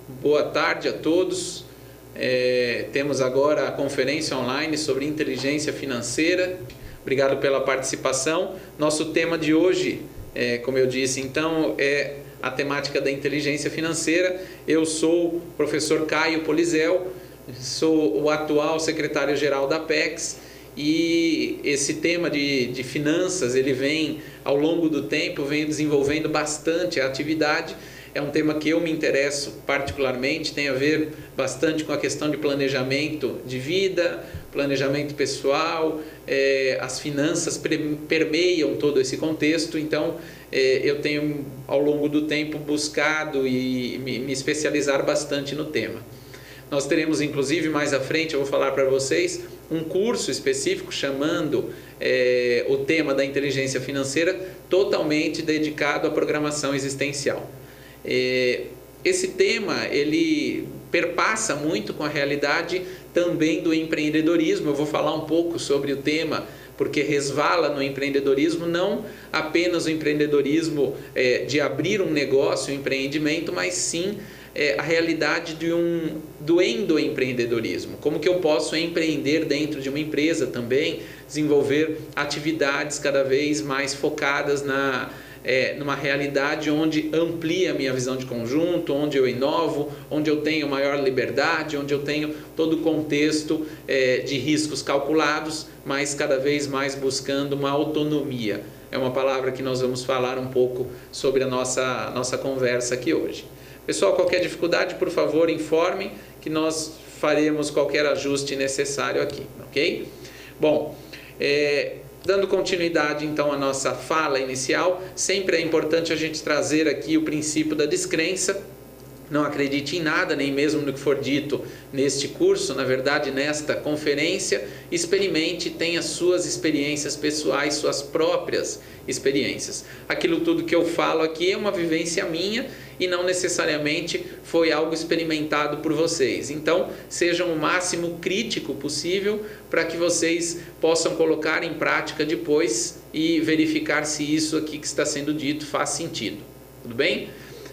Boa tarde a todos. Temos agora a conferência online sobre inteligência financeira. Obrigado pela participação. Nosso tema de hoje, como eu disse, então, é a temática da inteligência financeira. Eu sou o professor Caio Polizel, sou o atual secretário-geral da Apex, e esse tema de finanças, ele vem ao longo do tempo, vem desenvolvendo bastante a atividade. É um tema que eu me interesso particularmente, tem a ver bastante com a questão de planejamento de vida, planejamento pessoal, as finanças permeiam todo esse contexto. Então eu tenho ao longo do tempo buscado e me especializar bastante no tema. Nós teremos inclusive mais à frente, eu vou falar para vocês, um curso específico chamando o tema da inteligência financeira totalmente dedicado à programação existencial. Esse tema, ele perpassa muito com a realidade também do empreendedorismo. Eu vou falar um pouco sobre o tema, porque resvala no empreendedorismo, não apenas o empreendedorismo de abrir um negócio, um empreendimento, mas sim a realidade do endoempreendedorismo. Como que eu posso empreender dentro de uma empresa também, desenvolver atividades cada vez mais focadas numa realidade onde amplia a minha visão de conjunto, onde eu inovo, onde eu tenho maior liberdade, onde eu tenho todo o contexto de riscos calculados, mas cada vez mais buscando uma autonomia. É uma palavra que nós vamos falar um pouco sobre a nossa conversa aqui hoje. Pessoal, qualquer dificuldade, por favor, informe que nós faremos qualquer ajuste necessário aqui, ok? Bom, dando continuidade então à nossa fala inicial, sempre é importante a gente trazer aqui o princípio da descrença. Não acredite em nada, nem mesmo no que for dito neste curso, na verdade nesta conferência. Experimente, tenha suas experiências pessoais, suas próprias experiências. Aquilo tudo que eu falo aqui é uma vivência minha e não necessariamente foi algo experimentado por vocês. Então, sejam o máximo crítico possível para que vocês possam colocar em prática depois e verificar se isso aqui que está sendo dito faz sentido. Tudo bem?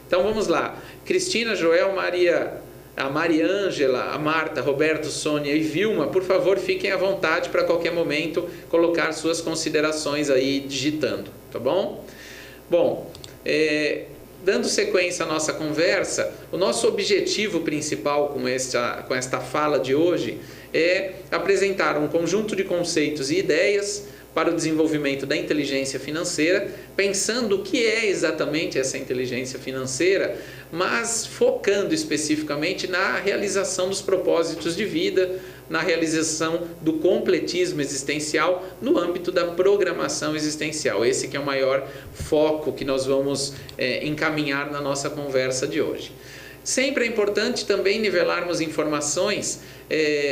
Então vamos lá. Cristina, Joel, Maria, a Maria Ângela, a Marta, Roberto, Sônia e Vilma, por favor, fiquem à vontade para qualquer momento colocar suas considerações aí digitando, tá bom? Bom, dando sequência à nossa conversa, o nosso objetivo principal com esta fala de hoje é apresentar um conjunto de conceitos e ideias para o desenvolvimento da inteligência financeira, pensando o que é exatamente essa inteligência financeira, mas focando especificamente na realização dos propósitos de vida, na realização do completismo existencial no âmbito da programação existencial. Esse que é o maior foco que nós vamos encaminhar na nossa conversa de hoje. Sempre é importante também nivelarmos informações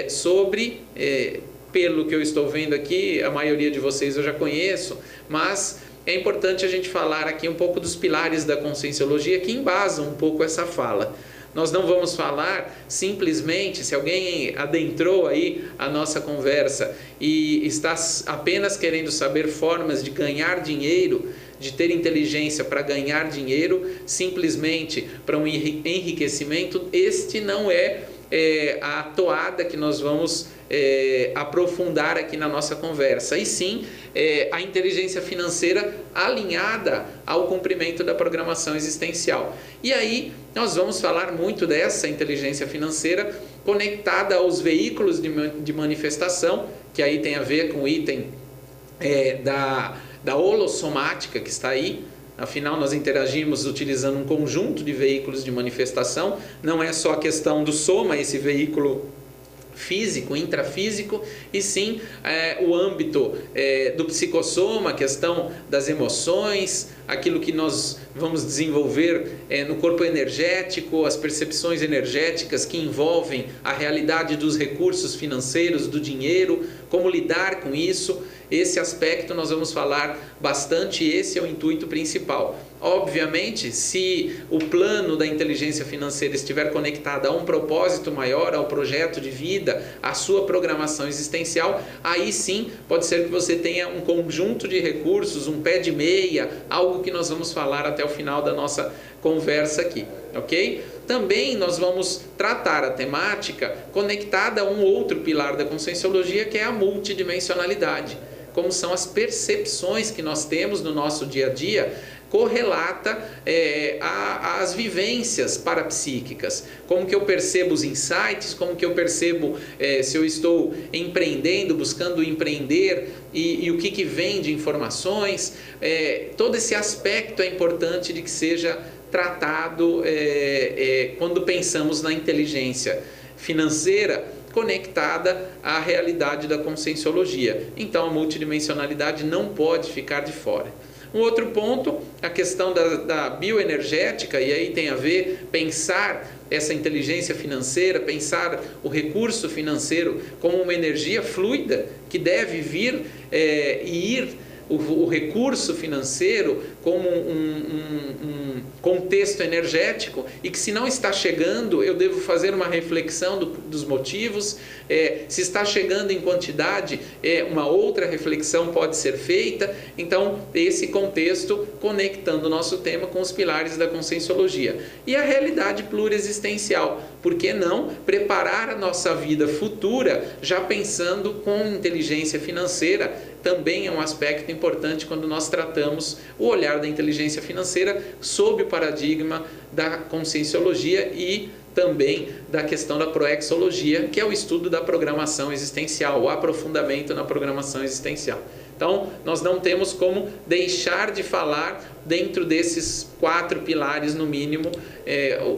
sobre... Pelo que eu estou vendo aqui, a maioria de vocês eu já conheço, mas é importante a gente falar aqui um pouco dos pilares da conscienciologia que embasam um pouco essa fala. Nós não vamos falar simplesmente, se alguém adentrou aí a nossa conversa e está apenas querendo saber formas de ganhar dinheiro, de ter inteligência para ganhar dinheiro, simplesmente para um enriquecimento, este não é a toada que nós vamos aprofundar aqui na nossa conversa, e sim a inteligência financeira alinhada ao cumprimento da programação existencial. E aí nós vamos falar muito dessa inteligência financeira conectada aos veículos de manifestação, que aí tem a ver com o item da holossomática que está aí. Afinal, nós interagimos utilizando um conjunto de veículos de manifestação. Não é só a questão do soma, esse veículo físico, intrafísico, e sim o âmbito do psicossoma, a questão das emoções, aquilo que nós vamos desenvolver no corpo energético, as percepções energéticas que envolvem a realidade dos recursos financeiros, do dinheiro, como lidar com isso. Esse aspecto nós vamos falar bastante, esse é o intuito principal. Obviamente, se o plano da inteligência financeira estiver conectado a um propósito maior, ao projeto de vida, à sua programação existencial, aí sim pode ser que você tenha um conjunto de recursos, um pé de meia, algo que nós vamos falar até o final da nossa conversa aqui, ok? também nós vamos tratar a temática conectada a um outro pilar da Conscienciologia, que é a multidimensionalidade. Como são as percepções que nós temos no nosso dia a dia, correlata às vivências parapsíquicas. Como que eu percebo os insights, como que eu percebo se eu estou empreendendo, buscando empreender e o que vem de informações. Todo esse aspecto é importante de que seja tratado quando pensamos na inteligência financeira conectada à realidade da Conscienciologia. Então a multidimensionalidade não pode ficar de fora. Um outro ponto, a questão da bioenergética, e aí tem a ver pensar essa inteligência financeira, pensar o recurso financeiro como uma energia fluida que deve vir e ir, o recurso financeiro como um contexto energético, e que se não está chegando, eu devo fazer uma reflexão dos motivos. Se está chegando em quantidade, uma outra reflexão pode ser feita. Então, esse contexto conectando o nosso tema com os pilares da Conscienciologia. E a realidade plurexistencial. Por que não preparar a nossa vida futura já pensando com inteligência financeira? Também é um aspecto importante quando nós tratamos o olhar da inteligência financeira sob o paradigma da Conscienciologia e também da questão da proexologia, que é o estudo da programação existencial, o aprofundamento na programação existencial. Então, nós não temos como deixar de falar dentro desses 4 pilares, no mínimo,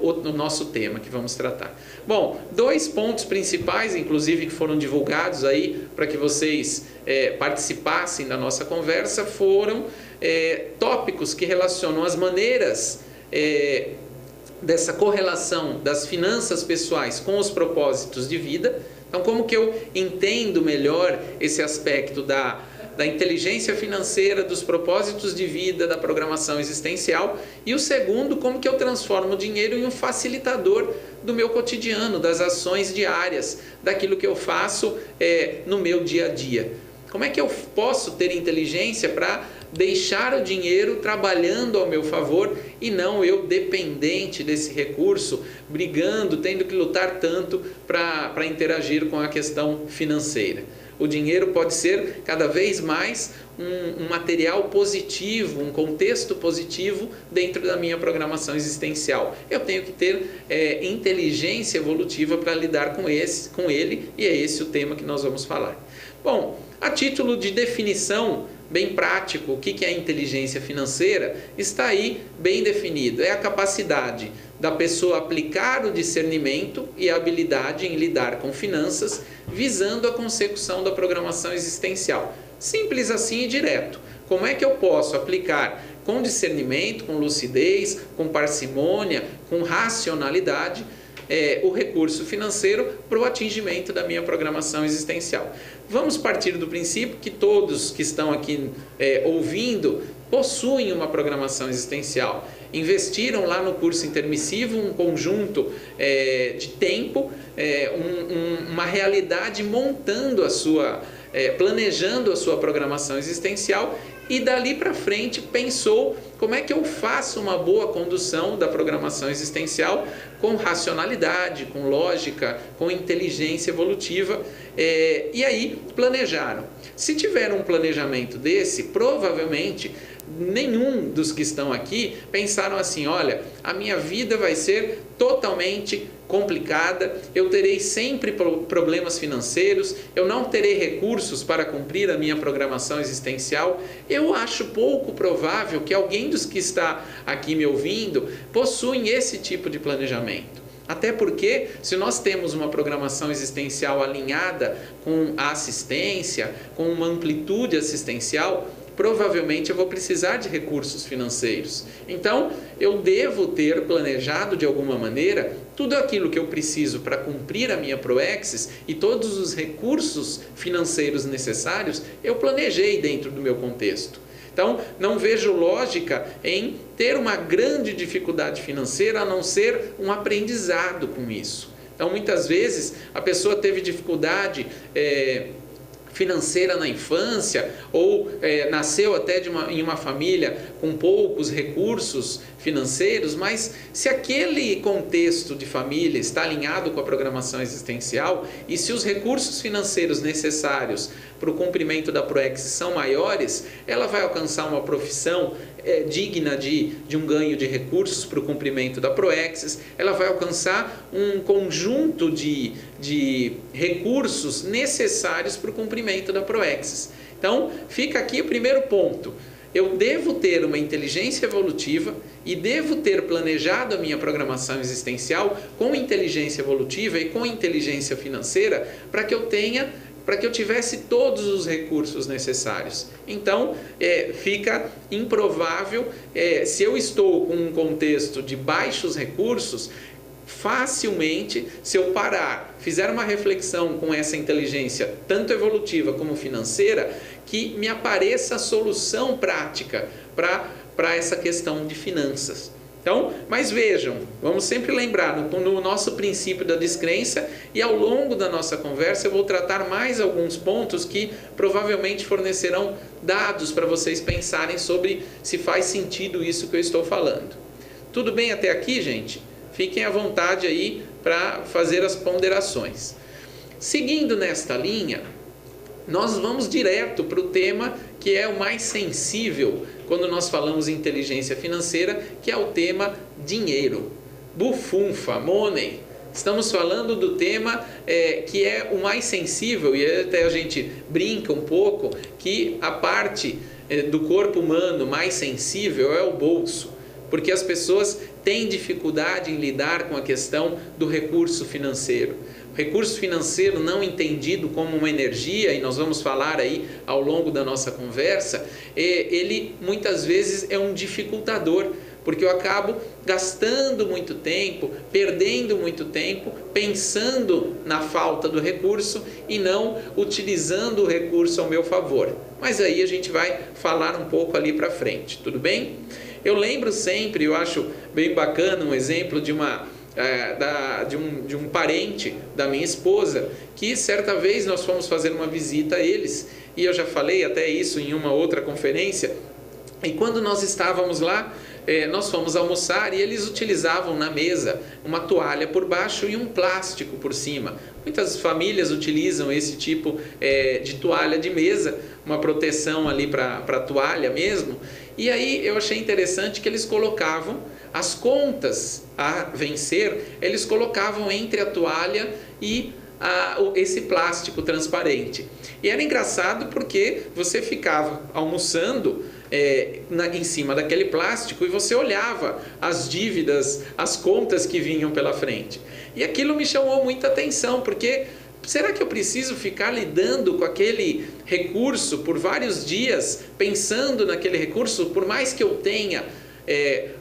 o nosso tema que vamos tratar. Bom, 2 pontos principais, inclusive, que foram divulgados aí para que vocês participassem da nossa conversa, foram tópicos que relacionam as maneiras dessa correlação das finanças pessoais com os propósitos de vida. Então, como que eu entendo melhor esse aspecto da inteligência financeira, dos propósitos de vida, da programação existencial. E o segundo, como que eu transformo o dinheiro em um facilitador do meu cotidiano, das ações diárias, daquilo que eu faço no meu dia a dia. Como é que eu posso ter inteligência para deixar o dinheiro trabalhando ao meu favor e não eu dependente desse recurso, brigando, tendo que lutar tanto para interagir com a questão financeira. O dinheiro pode ser cada vez mais um material positivo, um contexto positivo dentro da minha programação existencial. Eu tenho que ter inteligência evolutiva para lidar com ele, e é esse o tema que nós vamos falar. Bom, a título de definição bem prático, o que é a inteligência financeira, está aí bem definido. É a capacidade da pessoa aplicar o discernimento e a habilidade em lidar com finanças, visando a consecução da programação existencial. Simples assim e direto. Como é que eu posso aplicar com discernimento, com lucidez, com parcimônia, com racionalidade, o recurso financeiro para o atingimento da minha programação existencial? Vamos partir do princípio que todos que estão aqui ouvindo possuem uma programação existencial. Investiram lá no curso intermissivo um conjunto de tempo, uma realidade montando planejando a sua programação existencial, e dali para frente pensou como é que eu faço uma boa condução da programação existencial com racionalidade, com lógica, com inteligência evolutiva, e aí planejaram. Se tiver um planejamento desse, provavelmente nenhum dos que estão aqui pensaram assim: olha, a minha vida vai ser totalmente complicada, eu terei sempre problemas financeiros, eu não terei recursos para cumprir a minha programação existencial. Eu acho pouco provável que alguém dos que está aqui me ouvindo possuem esse tipo de planejamento. Até porque, se nós temos uma programação existencial alinhada com a assistência, com uma amplitude assistencial, provavelmente eu vou precisar de recursos financeiros. Então, eu devo ter planejado de alguma maneira tudo aquilo que eu preciso para cumprir a minha Proexis, e todos os recursos financeiros necessários eu planejei dentro do meu contexto. Então, não vejo lógica em ter uma grande dificuldade financeira, a não ser um aprendizado com isso. Então, muitas vezes, a pessoa teve dificuldade financeira na infância, ou nasceu até em uma família com poucos recursos financeiros, mas se aquele contexto de família está alinhado com a programação existencial e se os recursos financeiros necessários para o cumprimento da ProEx são maiores, ela vai alcançar uma profissão digna de um ganho de recursos para o cumprimento da ProEx, ela vai alcançar um conjunto de recursos necessários para o cumprimento da ProEx. Então, fica aqui o primeiro ponto. Eu devo ter uma inteligência evolutiva e devo ter planejado a minha programação existencial com inteligência evolutiva e com inteligência financeira para que eu tivesse todos os recursos necessários. Então, fica improvável, se eu estou com um contexto de baixos recursos, facilmente, se eu parar, fizer uma reflexão com essa inteligência, tanto evolutiva como financeira, que me apareça a solução prática para essa questão de finanças. Então, mas vejam, vamos sempre lembrar no nosso princípio da descrença, e ao longo da nossa conversa eu vou tratar mais alguns pontos que provavelmente fornecerão dados para vocês pensarem sobre se faz sentido isso que eu estou falando. Tudo bem até aqui, gente? Fiquem à vontade aí para fazer as ponderações. Seguindo nesta linha, nós vamos direto para o tema que é o mais sensível quando nós falamos em inteligência financeira, que é o tema dinheiro. Bufunfa, money. Estamos falando do tema que é o mais sensível, e até a gente brinca um pouco que a parte do corpo humano mais sensível é o bolso, porque as pessoas têm dificuldade em lidar com a questão do recurso financeiro. O recurso financeiro não entendido como uma energia, e nós vamos falar aí ao longo da nossa conversa, ele muitas vezes é um dificultador, porque eu acabo gastando muito tempo, perdendo muito tempo, pensando na falta do recurso e não utilizando o recurso ao meu favor. Mas aí a gente vai falar um pouco ali para frente, tudo bem? Eu lembro sempre, eu acho bem bacana um exemplo de um parente da minha esposa, que certa vez nós fomos fazer uma visita a eles, e eu já falei até isso em uma outra conferência, e quando nós estávamos lá, nós fomos almoçar e eles utilizavam na mesa uma toalha por baixo e um plástico por cima. Muitas famílias utilizam esse tipo de toalha de mesa, uma proteção ali para a toalha mesmo. E aí eu achei interessante que eles colocavam as contas a vencer, eles colocavam entre a toalha e esse plástico transparente. E era engraçado porque você ficava almoçando em cima daquele plástico e você olhava as dívidas, as contas que vinham pela frente. E aquilo me chamou muita atenção, porque será que eu preciso ficar lidando com aquele recurso por vários dias, pensando naquele recurso, por mais que eu tenha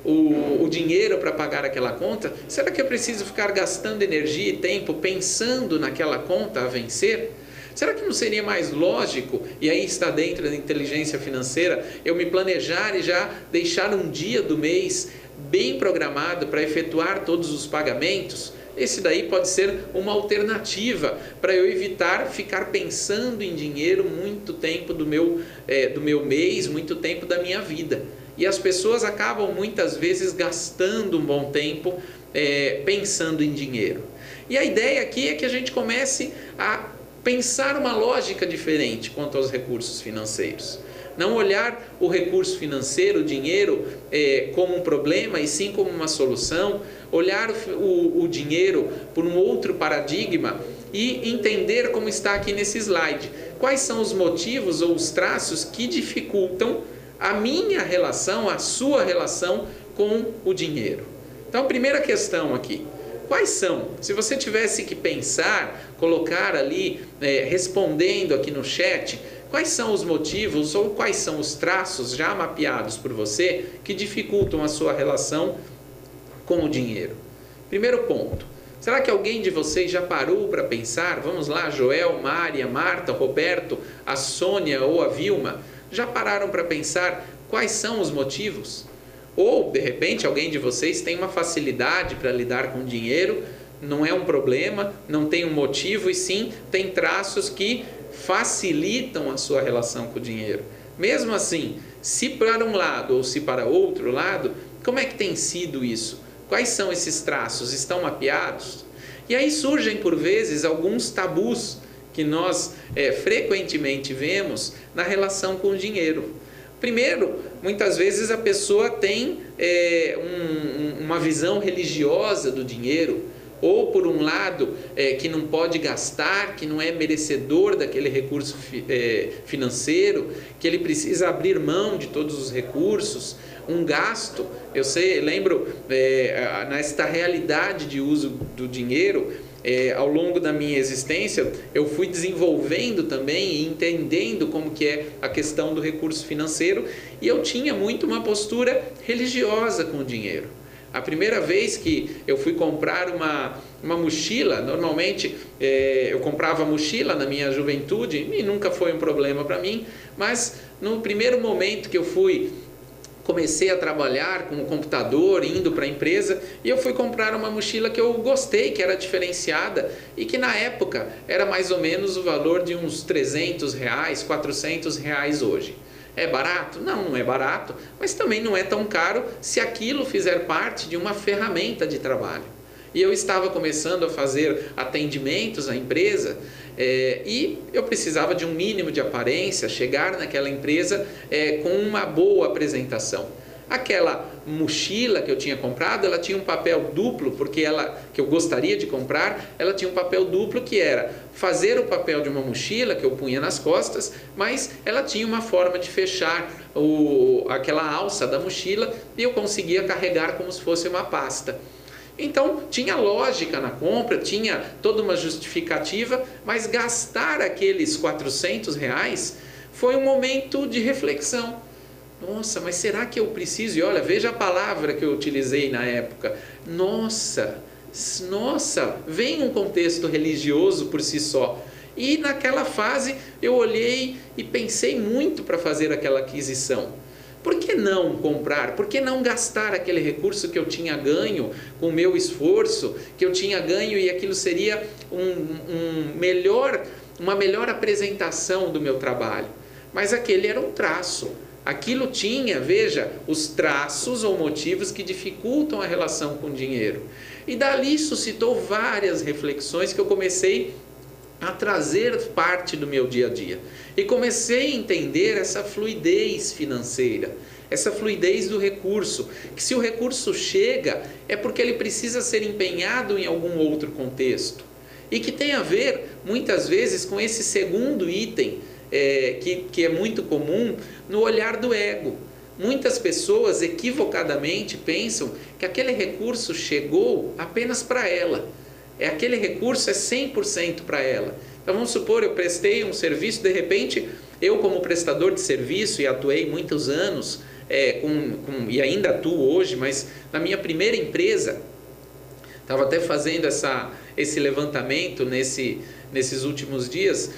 o dinheiro para pagar aquela conta? Será que eu preciso ficar gastando energia e tempo pensando naquela conta a vencer? Será que não seria mais lógico, e aí está dentro da inteligência financeira, eu me planejar e já deixar um dia do mês bem programado para efetuar todos os pagamentos? Esse daí pode ser uma alternativa para eu evitar ficar pensando em dinheiro muito tempo do meu mês, muito tempo da minha vida. E as pessoas acabam muitas vezes gastando um bom tempo pensando em dinheiro. E a ideia aqui é que a gente comece a pensar uma lógica diferente quanto aos recursos financeiros. Não olhar o recurso financeiro, o dinheiro, como um problema, e sim como uma solução. Olhar o dinheiro por um outro paradigma e entender como está aqui nesse slide. Quais são os motivos ou os traços que dificultam a minha relação, a sua relação com o dinheiro. Então, a primeira questão aqui. Quais são? Se você tivesse que pensar, colocar ali, respondendo aqui no chat, quais são os motivos ou quais são os traços já mapeados por você que dificultam a sua relação com o dinheiro? Primeiro ponto. Será que alguém de vocês já parou para pensar? Vamos lá, Joel, Mária, Marta, Roberto, a Sônia ou a Vilma, já pararam para pensar quais são os motivos? Ou, de repente, alguém de vocês tem uma facilidade para lidar com dinheiro, não é um problema, não tem um motivo, e sim tem traços que facilitam a sua relação com o dinheiro. Mesmo assim, se para um lado ou se para outro lado, como é que tem sido isso? Quais são esses traços? Estão mapeados? E aí surgem por vezes alguns tabus que nós frequentemente vemos na relação com o dinheiro. Primeiro, muitas vezes a pessoa tem uma visão religiosa do dinheiro, ou por um lado que não pode gastar, que não é merecedor daquele recurso financeiro, que ele precisa abrir mão de todos os recursos, um gasto. Lembro nesta realidade de uso do dinheiro, ao longo da minha existência, eu fui desenvolvendo também e entendendo como que é a questão do recurso financeiro, e eu tinha muito uma postura religiosa com o dinheiro. A primeira vez que eu fui comprar uma mochila, normalmente eu comprava mochila na minha juventude e nunca foi um problema para mim, mas no primeiro momento que eu comecei a trabalhar com o computador, indo para a empresa, e eu fui comprar uma mochila que eu gostei, que era diferenciada e que na época era mais ou menos o valor de uns R$300, R$400 hoje. É barato? Não, não é barato, mas também não é tão caro se aquilo fizer parte de uma ferramenta de trabalho. E eu estava começando a fazer atendimentos à empresa e eu precisava de um mínimo de aparência, chegar naquela empresa com uma boa apresentação. Aquela mochila que eu tinha comprado, ela tinha um papel duplo, porque que eu gostaria de comprar, ela tinha um papel duplo que era fazer o papel de uma mochila que eu punha nas costas, mas ela tinha uma forma de fechar aquela alça da mochila e eu conseguia carregar como se fosse uma pasta. Então, tinha lógica na compra, tinha toda uma justificativa, mas gastar aqueles R$400 foi um momento de reflexão. Nossa, mas será que eu preciso? E olha, veja a palavra que eu utilizei na época. Nossa, vem um contexto religioso por si só. E naquela fase eu olhei e pensei muito para fazer aquela aquisição. Por que não comprar? Por que não gastar aquele recurso que eu tinha ganho com o meu esforço, que eu tinha ganho e aquilo seria uma melhor apresentação do meu trabalho? Mas aquele era um traço. Aquilo tinha, veja, os traços ou motivos que dificultam a relação com o dinheiro. E dali suscitou várias reflexões que eu comecei a trazer parte do meu dia a dia. E comecei a entender essa fluidez financeira, essa fluidez do recurso, que se o recurso chega é porque ele precisa ser empenhado em algum outro contexto. E que tem a ver, muitas vezes, com esse segundo item, que é muito comum no olhar do ego. Muitas pessoas equivocadamente pensam que aquele recurso chegou apenas para ela. Aquele recurso é 100% para ela. Então vamos supor, eu prestei um serviço, de repente eu como prestador de serviço, e atuei muitos anos, e ainda atuo hoje, mas na minha primeira empresa, estava até fazendo esse levantamento nesses últimos dias,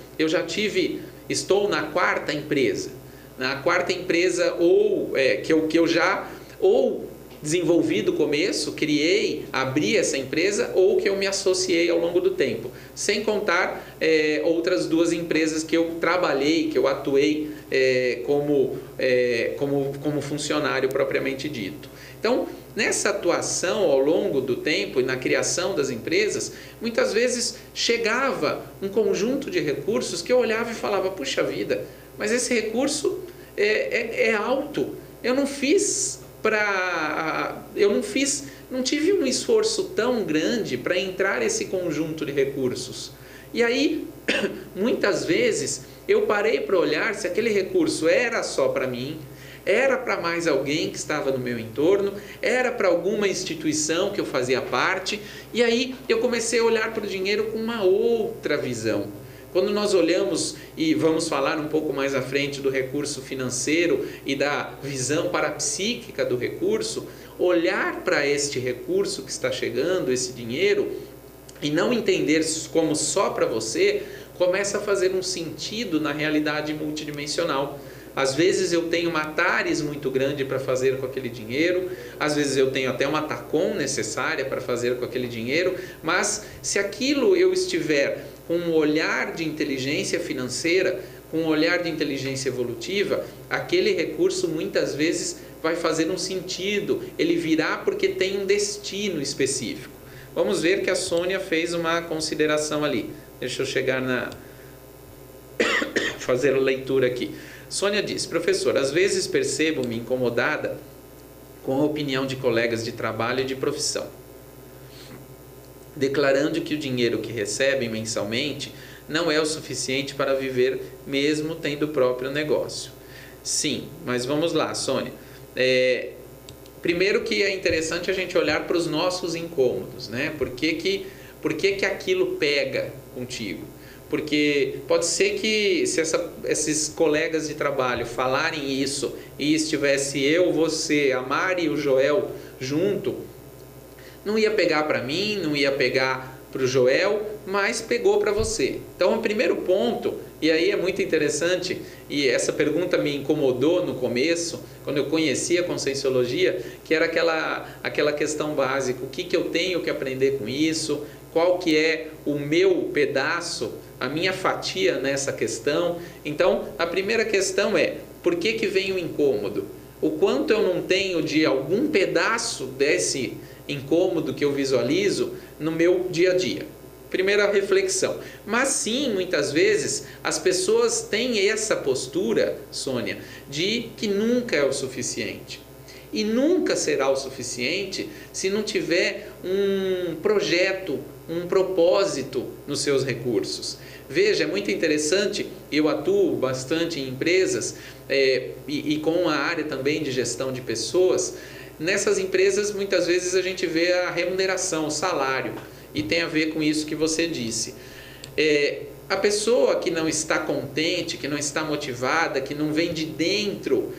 estou na quarta empresa. Na quarta empresa que eu já desenvolvi do começo, criei, abri essa empresa, ou que eu me associei ao longo do tempo. Sem contar outras duas empresas que eu trabalhei, que eu atuei como funcionário propriamente dito. Então, nessa atuação ao longo do tempo e na criação das empresas, muitas vezes chegava um conjunto de recursos que eu olhava e falava, puxa vida, mas esse recurso é alto, não tive um esforço tão grande para entrar esse conjunto de recursos. E aí, muitas vezes, eu parei para olhar se aquele recurso era só para mim, era para mais alguém que estava no meu entorno, era para alguma instituição que eu fazia parte, e aí eu comecei a olhar para o dinheiro com uma outra visão. Quando nós olhamos, e vamos falar um pouco mais à frente do recurso financeiro e da visão parapsíquica do recurso, olhar para este recurso que está chegando, esse dinheiro, e não entender como só para você, começa a fazer um sentido na realidade multidimensional. Às vezes eu tenho uma TARES muito grande para fazer com aquele dinheiro, às vezes eu tenho até uma TACOM necessária para fazer com aquele dinheiro, mas se aquilo eu estiver com um olhar de inteligência financeira, com um olhar de inteligência evolutiva, aquele recurso muitas vezes vai fazer um sentido, ele virá porque tem um destino específico. Vamos ver que a Sônia fez uma consideração ali. Deixa eu chegar na... fazer a leitura aqui. Sônia diz: professor, às vezes percebo-me incomodada com a opinião de colegas de trabalho e de profissão, declarando que o dinheiro que recebem mensalmente não é o suficiente para viver, mesmo tendo o próprio negócio. Sim, mas vamos lá, Sônia. Primeiro que é interessante a gente olhar para os nossos incômodos, né? Por que aquilo pega contigo? Porque pode ser que se esses colegas de trabalho falarem isso e estivesse eu, você, a Mari e o Joel junto, não ia pegar para mim, não ia pegar para o Joel, mas pegou para você. Então, o primeiro ponto, e aí é muito interessante, e essa pergunta me incomodou no começo, quando eu conheci a Conscienciologia, que era aquela questão básica: o que eu tenho que aprender com isso, qual que é o meu pedaço, a minha fatia nessa questão. Então, a primeira questão é: por que vem o incômodo? O quanto eu não tenho de algum pedaço desse incômodo que eu visualizo no meu dia a dia? Primeira reflexão. Mas sim, muitas vezes as pessoas têm essa postura, Sônia, de que nunca é o suficiente. E nunca será o suficiente se não tiver um projeto, um propósito nos seus recursos. Veja, é muito interessante, eu atuo bastante em empresas e com a área também de gestão de pessoas. Nessas empresas, muitas vezes a gente vê a remuneração, o salário, e tem a ver com isso que você disse. A pessoa que não está contente, que não está motivada, que não vem de dentro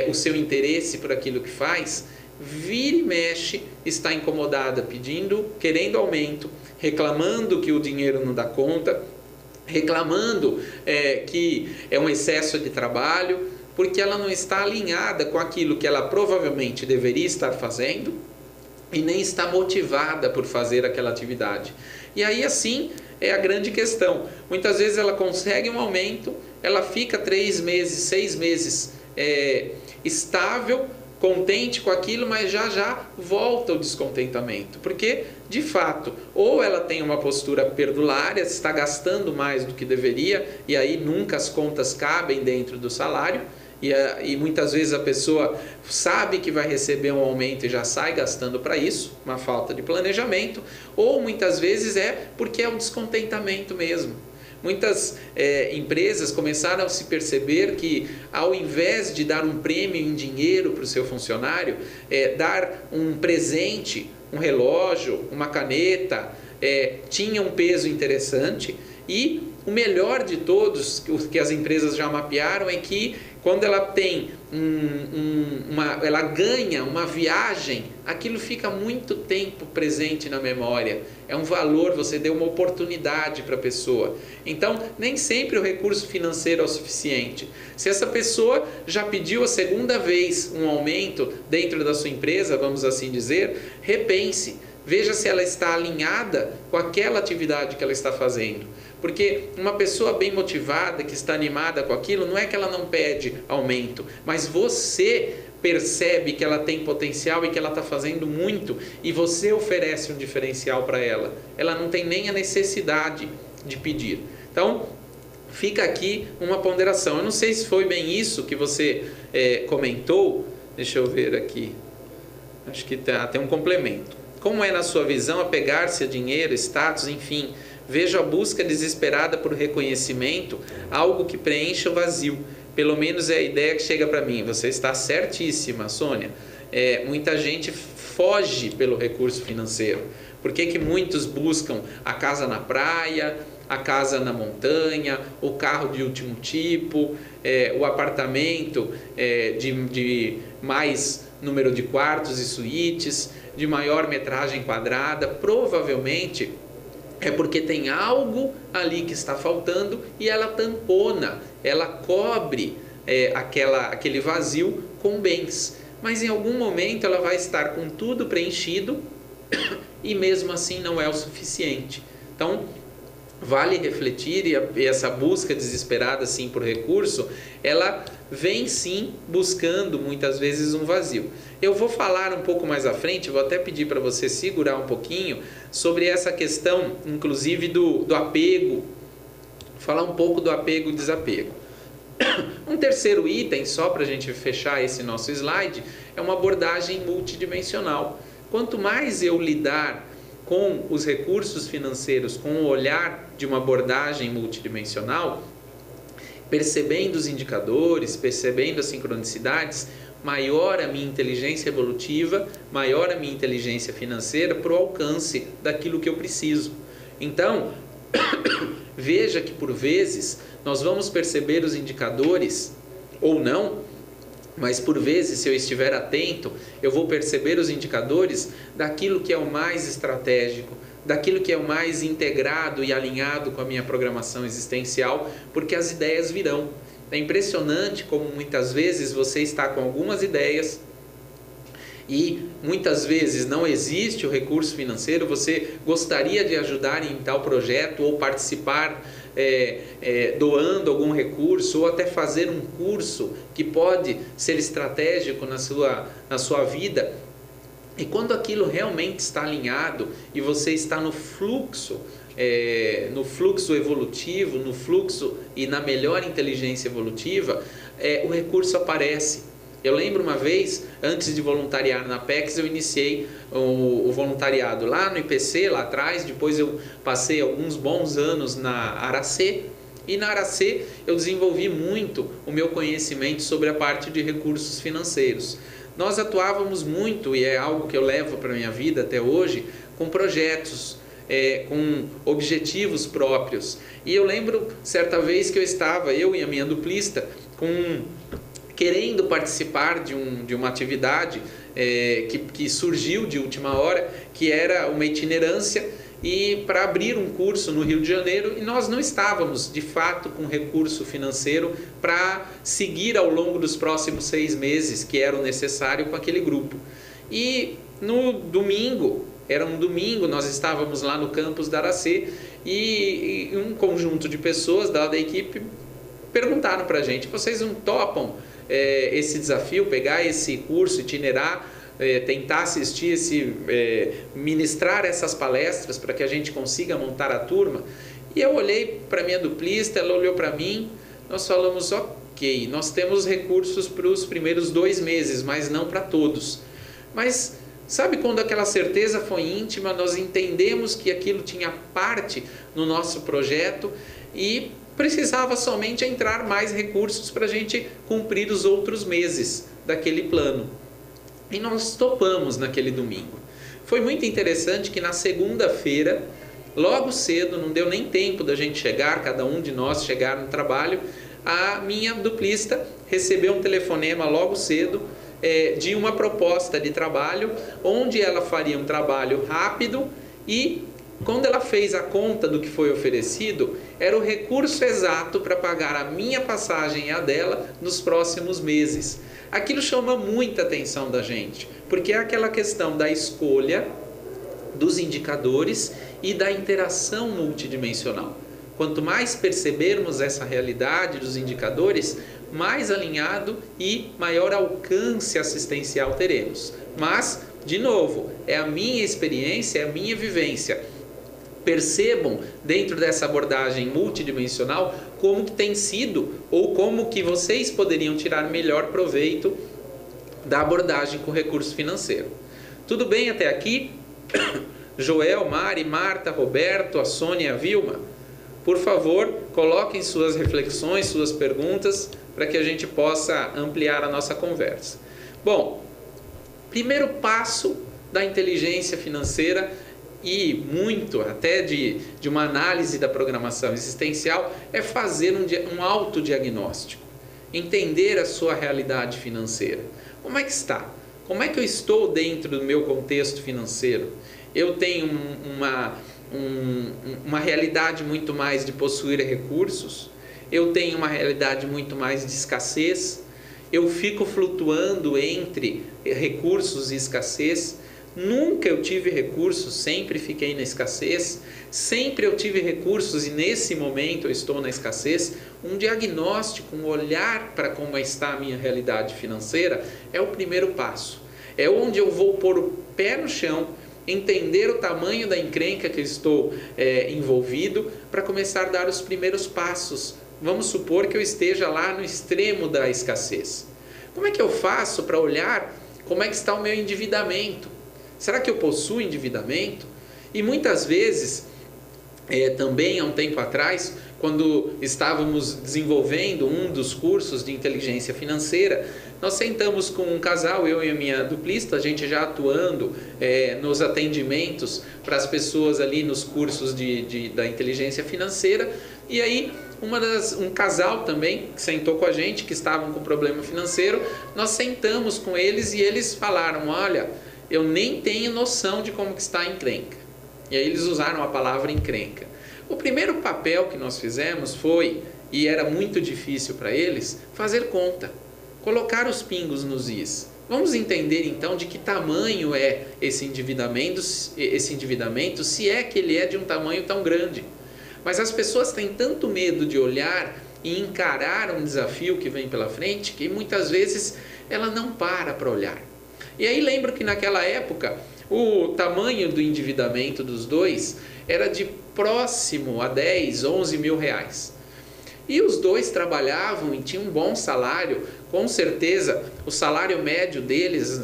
o seu interesse por aquilo que faz, vira e mexe, está incomodada, querendo aumento, reclamando que o dinheiro não dá conta, reclamando que é um excesso de trabalho, porque ela não está alinhada com aquilo que ela provavelmente deveria estar fazendo e nem está motivada por fazer aquela atividade. E aí, assim, é a grande questão. Muitas vezes ela consegue um aumento, ela fica 3 meses, 6 meses estável, contente com aquilo, mas já volta o descontentamento. Porque, de fato, ou ela tem uma postura perdulária, está gastando mais do que deveria, e aí nunca as contas cabem dentro do salário, e muitas vezes a pessoa sabe que vai receber um aumento e já sai gastando para isso, uma falta de planejamento, ou muitas vezes é porque é um descontentamento mesmo. Muitas empresas começaram a se perceber que, ao invés de dar um prêmio em dinheiro para o seu funcionário, dar um presente, um relógio, uma caneta, tinha um peso interessante. E o melhor de todos, que as empresas já mapearam, é que quando ela tem ela ganha uma viagem, aquilo fica muito tempo presente na memória. É um valor, você deu uma oportunidade para a pessoa. Então, nem sempre o recurso financeiro é o suficiente. Se essa pessoa já pediu a segunda vez um aumento dentro da sua empresa, vamos assim dizer, repense. Veja se ela está alinhada com aquela atividade que ela está fazendo. Porque uma pessoa bem motivada, que está animada com aquilo, não é que ela não pede aumento, mas você percebe que ela tem potencial e que ela está fazendo muito, e você oferece um diferencial para ela. Ela não tem nem a necessidade de pedir. Então, fica aqui uma ponderação. Eu não sei se foi bem isso que você comentou. Deixa eu ver aqui. Acho que tem um complemento. Como é, na sua visão, apegar-se a dinheiro, status, enfim? Vejo a busca desesperada por reconhecimento, algo que preencha o vazio. Pelo menos é a ideia que chega para mim. Você está certíssima, Sônia. Muita gente foge pelo recurso financeiro. Por que muitos buscam a casa na praia, a casa na montanha, o carro de último tipo, o apartamento de mais número de quartos e suítes, de maior metragem quadrada? Provavelmente é porque tem algo ali que está faltando e ela tampona, ela cobre aquele vazio com bens. Mas em algum momento ela vai estar com tudo preenchido e mesmo assim não é o suficiente. Então, vale refletir, e essa busca desesperada sim por recurso, ela vem sim buscando muitas vezes um vazio. Eu vou falar um pouco mais à frente, vou até pedir para você segurar um pouquinho sobre essa questão, inclusive do apego, falar um pouco do apego e desapego. Um terceiro item, só para a gente fechar esse nosso slide, é uma abordagem multidimensional. Quanto mais eu lidar com os recursos financeiros, com o olhar de uma abordagem multidimensional, percebendo os indicadores, percebendo as sincronicidades, maior a minha inteligência evolutiva, maior a minha inteligência financeira para o alcance daquilo que eu preciso. Então, veja que por vezes nós vamos perceber os indicadores ou não, mas por vezes, se eu estiver atento, eu vou perceber os indicadores daquilo que é o mais estratégico, daquilo que é o mais integrado e alinhado com a minha programação existencial, porque as ideias virão. É impressionante como muitas vezes você está com algumas ideias e muitas vezes não existe o recurso financeiro, você gostaria de ajudar em tal projeto ou participar doando algum recurso ou até fazer um curso que pode ser estratégico na sua vida. E quando aquilo realmente está alinhado e você está no fluxo evolutivo, no fluxo e na melhor inteligência evolutiva, o recurso aparece. Eu lembro uma vez, antes de voluntariar na Apex, eu iniciei o voluntariado lá no IPC, lá atrás. Depois eu passei alguns bons anos na Aracê. E na Aracê eu desenvolvi muito o meu conhecimento sobre a parte de recursos financeiros. Nós atuávamos muito, e é algo que eu levo para a minha vida até hoje, com projetos, com objetivos próprios. E eu lembro, certa vez, que eu e a minha duplista, querendo participar de uma atividade que surgiu de última hora, que era uma itinerância e para abrir um curso no Rio de Janeiro, e nós não estávamos de fato com recurso financeiro para seguir ao longo dos próximos 6 meses que eram necessários com aquele grupo. E no domingo, era um domingo, nós estávamos lá no campus da Aracê e um conjunto de pessoas da equipe perguntaram para a gente: vocês não topam esse desafio, pegar esse curso, itinerar, tentar assistir, ministrar essas palestras para que a gente consiga montar a turma? E eu olhei para minha duplista, ela olhou para mim, nós falamos: ok, nós temos recursos para os primeiros 2 meses, mas não para todos. Mas sabe quando aquela certeza foi íntima, nós entendemos que aquilo tinha parte no nosso projeto e precisava somente entrar mais recursos para a gente cumprir os outros meses daquele plano. E nós topamos naquele domingo. Foi muito interessante que na segunda-feira, logo cedo, não deu nem tempo da gente chegar, cada um de nós chegar no trabalho, a minha duplista recebeu um telefonema logo cedo de uma proposta de trabalho, onde ela faria um trabalho rápido e, quando ela fez a conta do que foi oferecido, era o recurso exato para pagar a minha passagem e a dela nos próximos meses. Aquilo chama muita atenção da gente, porque é aquela questão da escolha dos indicadores e da interação multidimensional. Quanto mais percebermos essa realidade dos indicadores, mais alinhado e maior alcance assistencial teremos. Mas, de novo, é a minha experiência, é a minha vivência. Percebam dentro dessa abordagem multidimensional como que tem sido ou como que vocês poderiam tirar melhor proveito da abordagem com recurso financeiro. Tudo bem até aqui? Joel, Mari, Marta, Roberto, a Sônia e a Vilma? Por favor, coloquem suas reflexões, suas perguntas, para que a gente possa ampliar a nossa conversa. Bom, primeiro passo da inteligência financeira e muito até de uma análise da programação existencial é fazer um autodiagnóstico, entender a sua realidade financeira. Como é que está? Como é que eu estou dentro do meu contexto financeiro? Eu tenho uma realidade muito mais de possuir recursos? Eu tenho uma realidade muito mais de escassez? Eu fico flutuando entre recursos e escassez? Nunca eu tive recursos, sempre fiquei na escassez, sempre eu tive recursos e nesse momento eu estou na escassez. Um diagnóstico, um olhar para como está a minha realidade financeira é o primeiro passo. É onde eu vou pôr o pé no chão, entender o tamanho da encrenca que eu estou envolvido para começar a dar os primeiros passos. Vamos supor que eu esteja lá no extremo da escassez. Como é que eu faço para olhar como é que está o meu endividamento? Será que eu possuo endividamento? E muitas vezes, também há um tempo atrás, quando estávamos desenvolvendo um dos cursos de inteligência financeira, nós sentamos com um casal, eu e a minha duplista, a gente já atuando nos atendimentos para as pessoas ali nos cursos da inteligência financeira, e aí um casal também que sentou com a gente, que estavam com problema financeiro, nós sentamos com eles e eles falaram, olha, eu nem tenho noção de como que está a encrenca. E aí eles usaram a palavra encrenca. O primeiro papel que nós fizemos foi, e era muito difícil para eles, fazer conta, colocar os pingos nos is. Vamos entender então de que tamanho é esse endividamento, se é que ele é de um tamanho tão grande. Mas as pessoas têm tanto medo de olhar e encarar um desafio que vem pela frente, que muitas vezes ela não para olhar. E aí lembro que naquela época, o tamanho do endividamento dos dois era de próximo a 10, 11 mil reais. E os dois trabalhavam e tinham um bom salário. Com certeza, o salário médio deles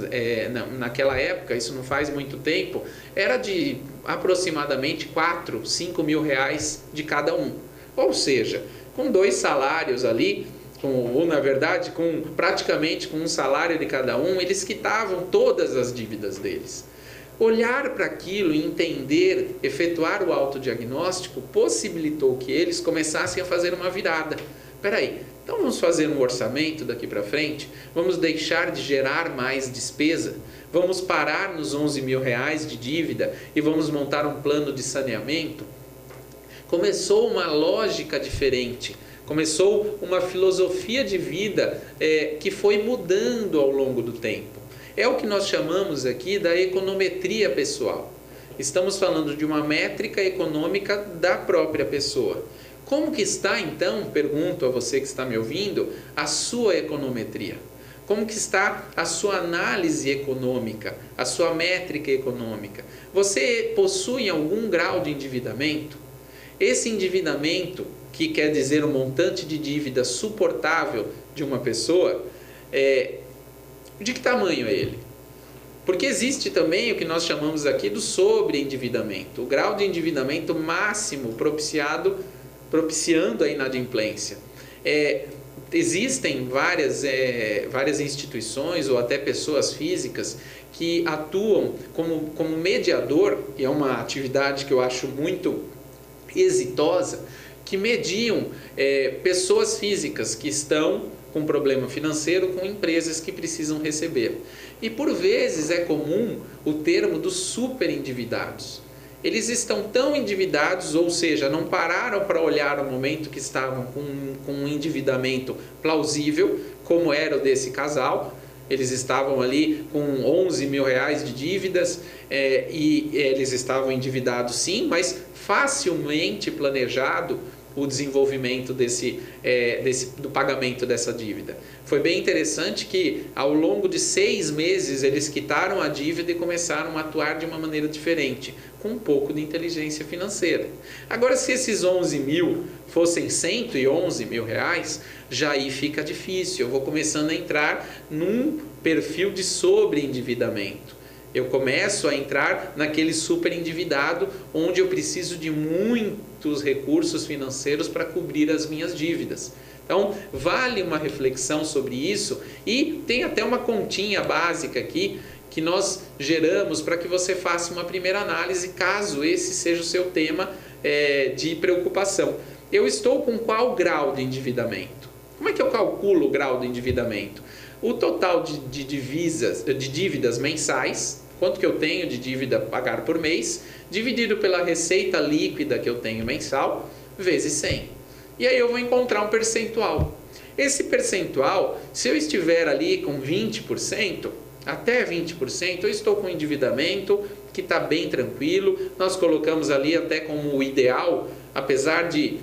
naquela época, isso não faz muito tempo, era de aproximadamente 4, 5 mil reais de cada um. Ou seja, com dois salários ali, ou na verdade, praticamente com um salário de cada um, eles quitavam todas as dívidas deles. Olhar para aquilo e entender, efetuar o autodiagnóstico, possibilitou que eles começassem a fazer uma virada. Espera aí, então vamos fazer um orçamento daqui para frente? Vamos deixar de gerar mais despesa? Vamos parar nos 11 mil reais de dívida e vamos montar um plano de saneamento? Começou uma lógica diferente. Começou uma filosofia de vida que foi mudando ao longo do tempo. É o que nós chamamos aqui da econometria pessoal. Estamos falando de uma métrica econômica da própria pessoa. Como que está então, pergunto a você que está me ouvindo, a sua econometria? Como que está a sua análise econômica, a sua métrica econômica? Você possui algum grau de endividamento? Esse endividamento, que quer dizer um montante de dívida suportável de uma pessoa, de que tamanho é ele? Porque existe também o que nós chamamos aqui do sobreendividamento, o grau de endividamento máximo propiciando a inadimplência. Existem várias instituições ou até pessoas físicas que atuam como mediador, e é uma atividade que eu acho muito exitosa, que mediam pessoas físicas que estão com problema financeiro com empresas que precisam receber. E por vezes é comum o termo dos superendividados. Eles estão tão endividados, ou seja, não pararam para olhar o momento que estavam com um endividamento plausível, como era o desse casal. Eles estavam ali com 11 mil reais de dívidas e eles estavam endividados sim, mas facilmente planejado o desenvolvimento do pagamento dessa dívida. Foi bem interessante que ao longo de 6 meses eles quitaram a dívida e começaram a atuar de uma maneira diferente, com um pouco de inteligência financeira. Agora, se esses 11 mil fossem 111 mil reais, já aí fica difícil. Eu vou começando a entrar num perfil de sobreendividamento. Eu começo a entrar naquele super endividado onde eu preciso de muitos recursos financeiros para cobrir as minhas dívidas. Então, vale uma reflexão sobre isso e tem até uma continha básica aqui que nós geramos para que você faça uma primeira análise, caso esse seja o seu tema de preocupação. Eu estou com qual grau de endividamento? Como é que eu calculo o grau de endividamento? O total de dívidas mensais, quanto que eu tenho de dívida a pagar por mês, dividido pela receita líquida que eu tenho mensal, vezes 100. E aí eu vou encontrar um percentual. Esse percentual, se eu estiver ali com 20%, até 20%, eu estou com um endividamento que está bem tranquilo. Nós colocamos ali até como o ideal, apesar de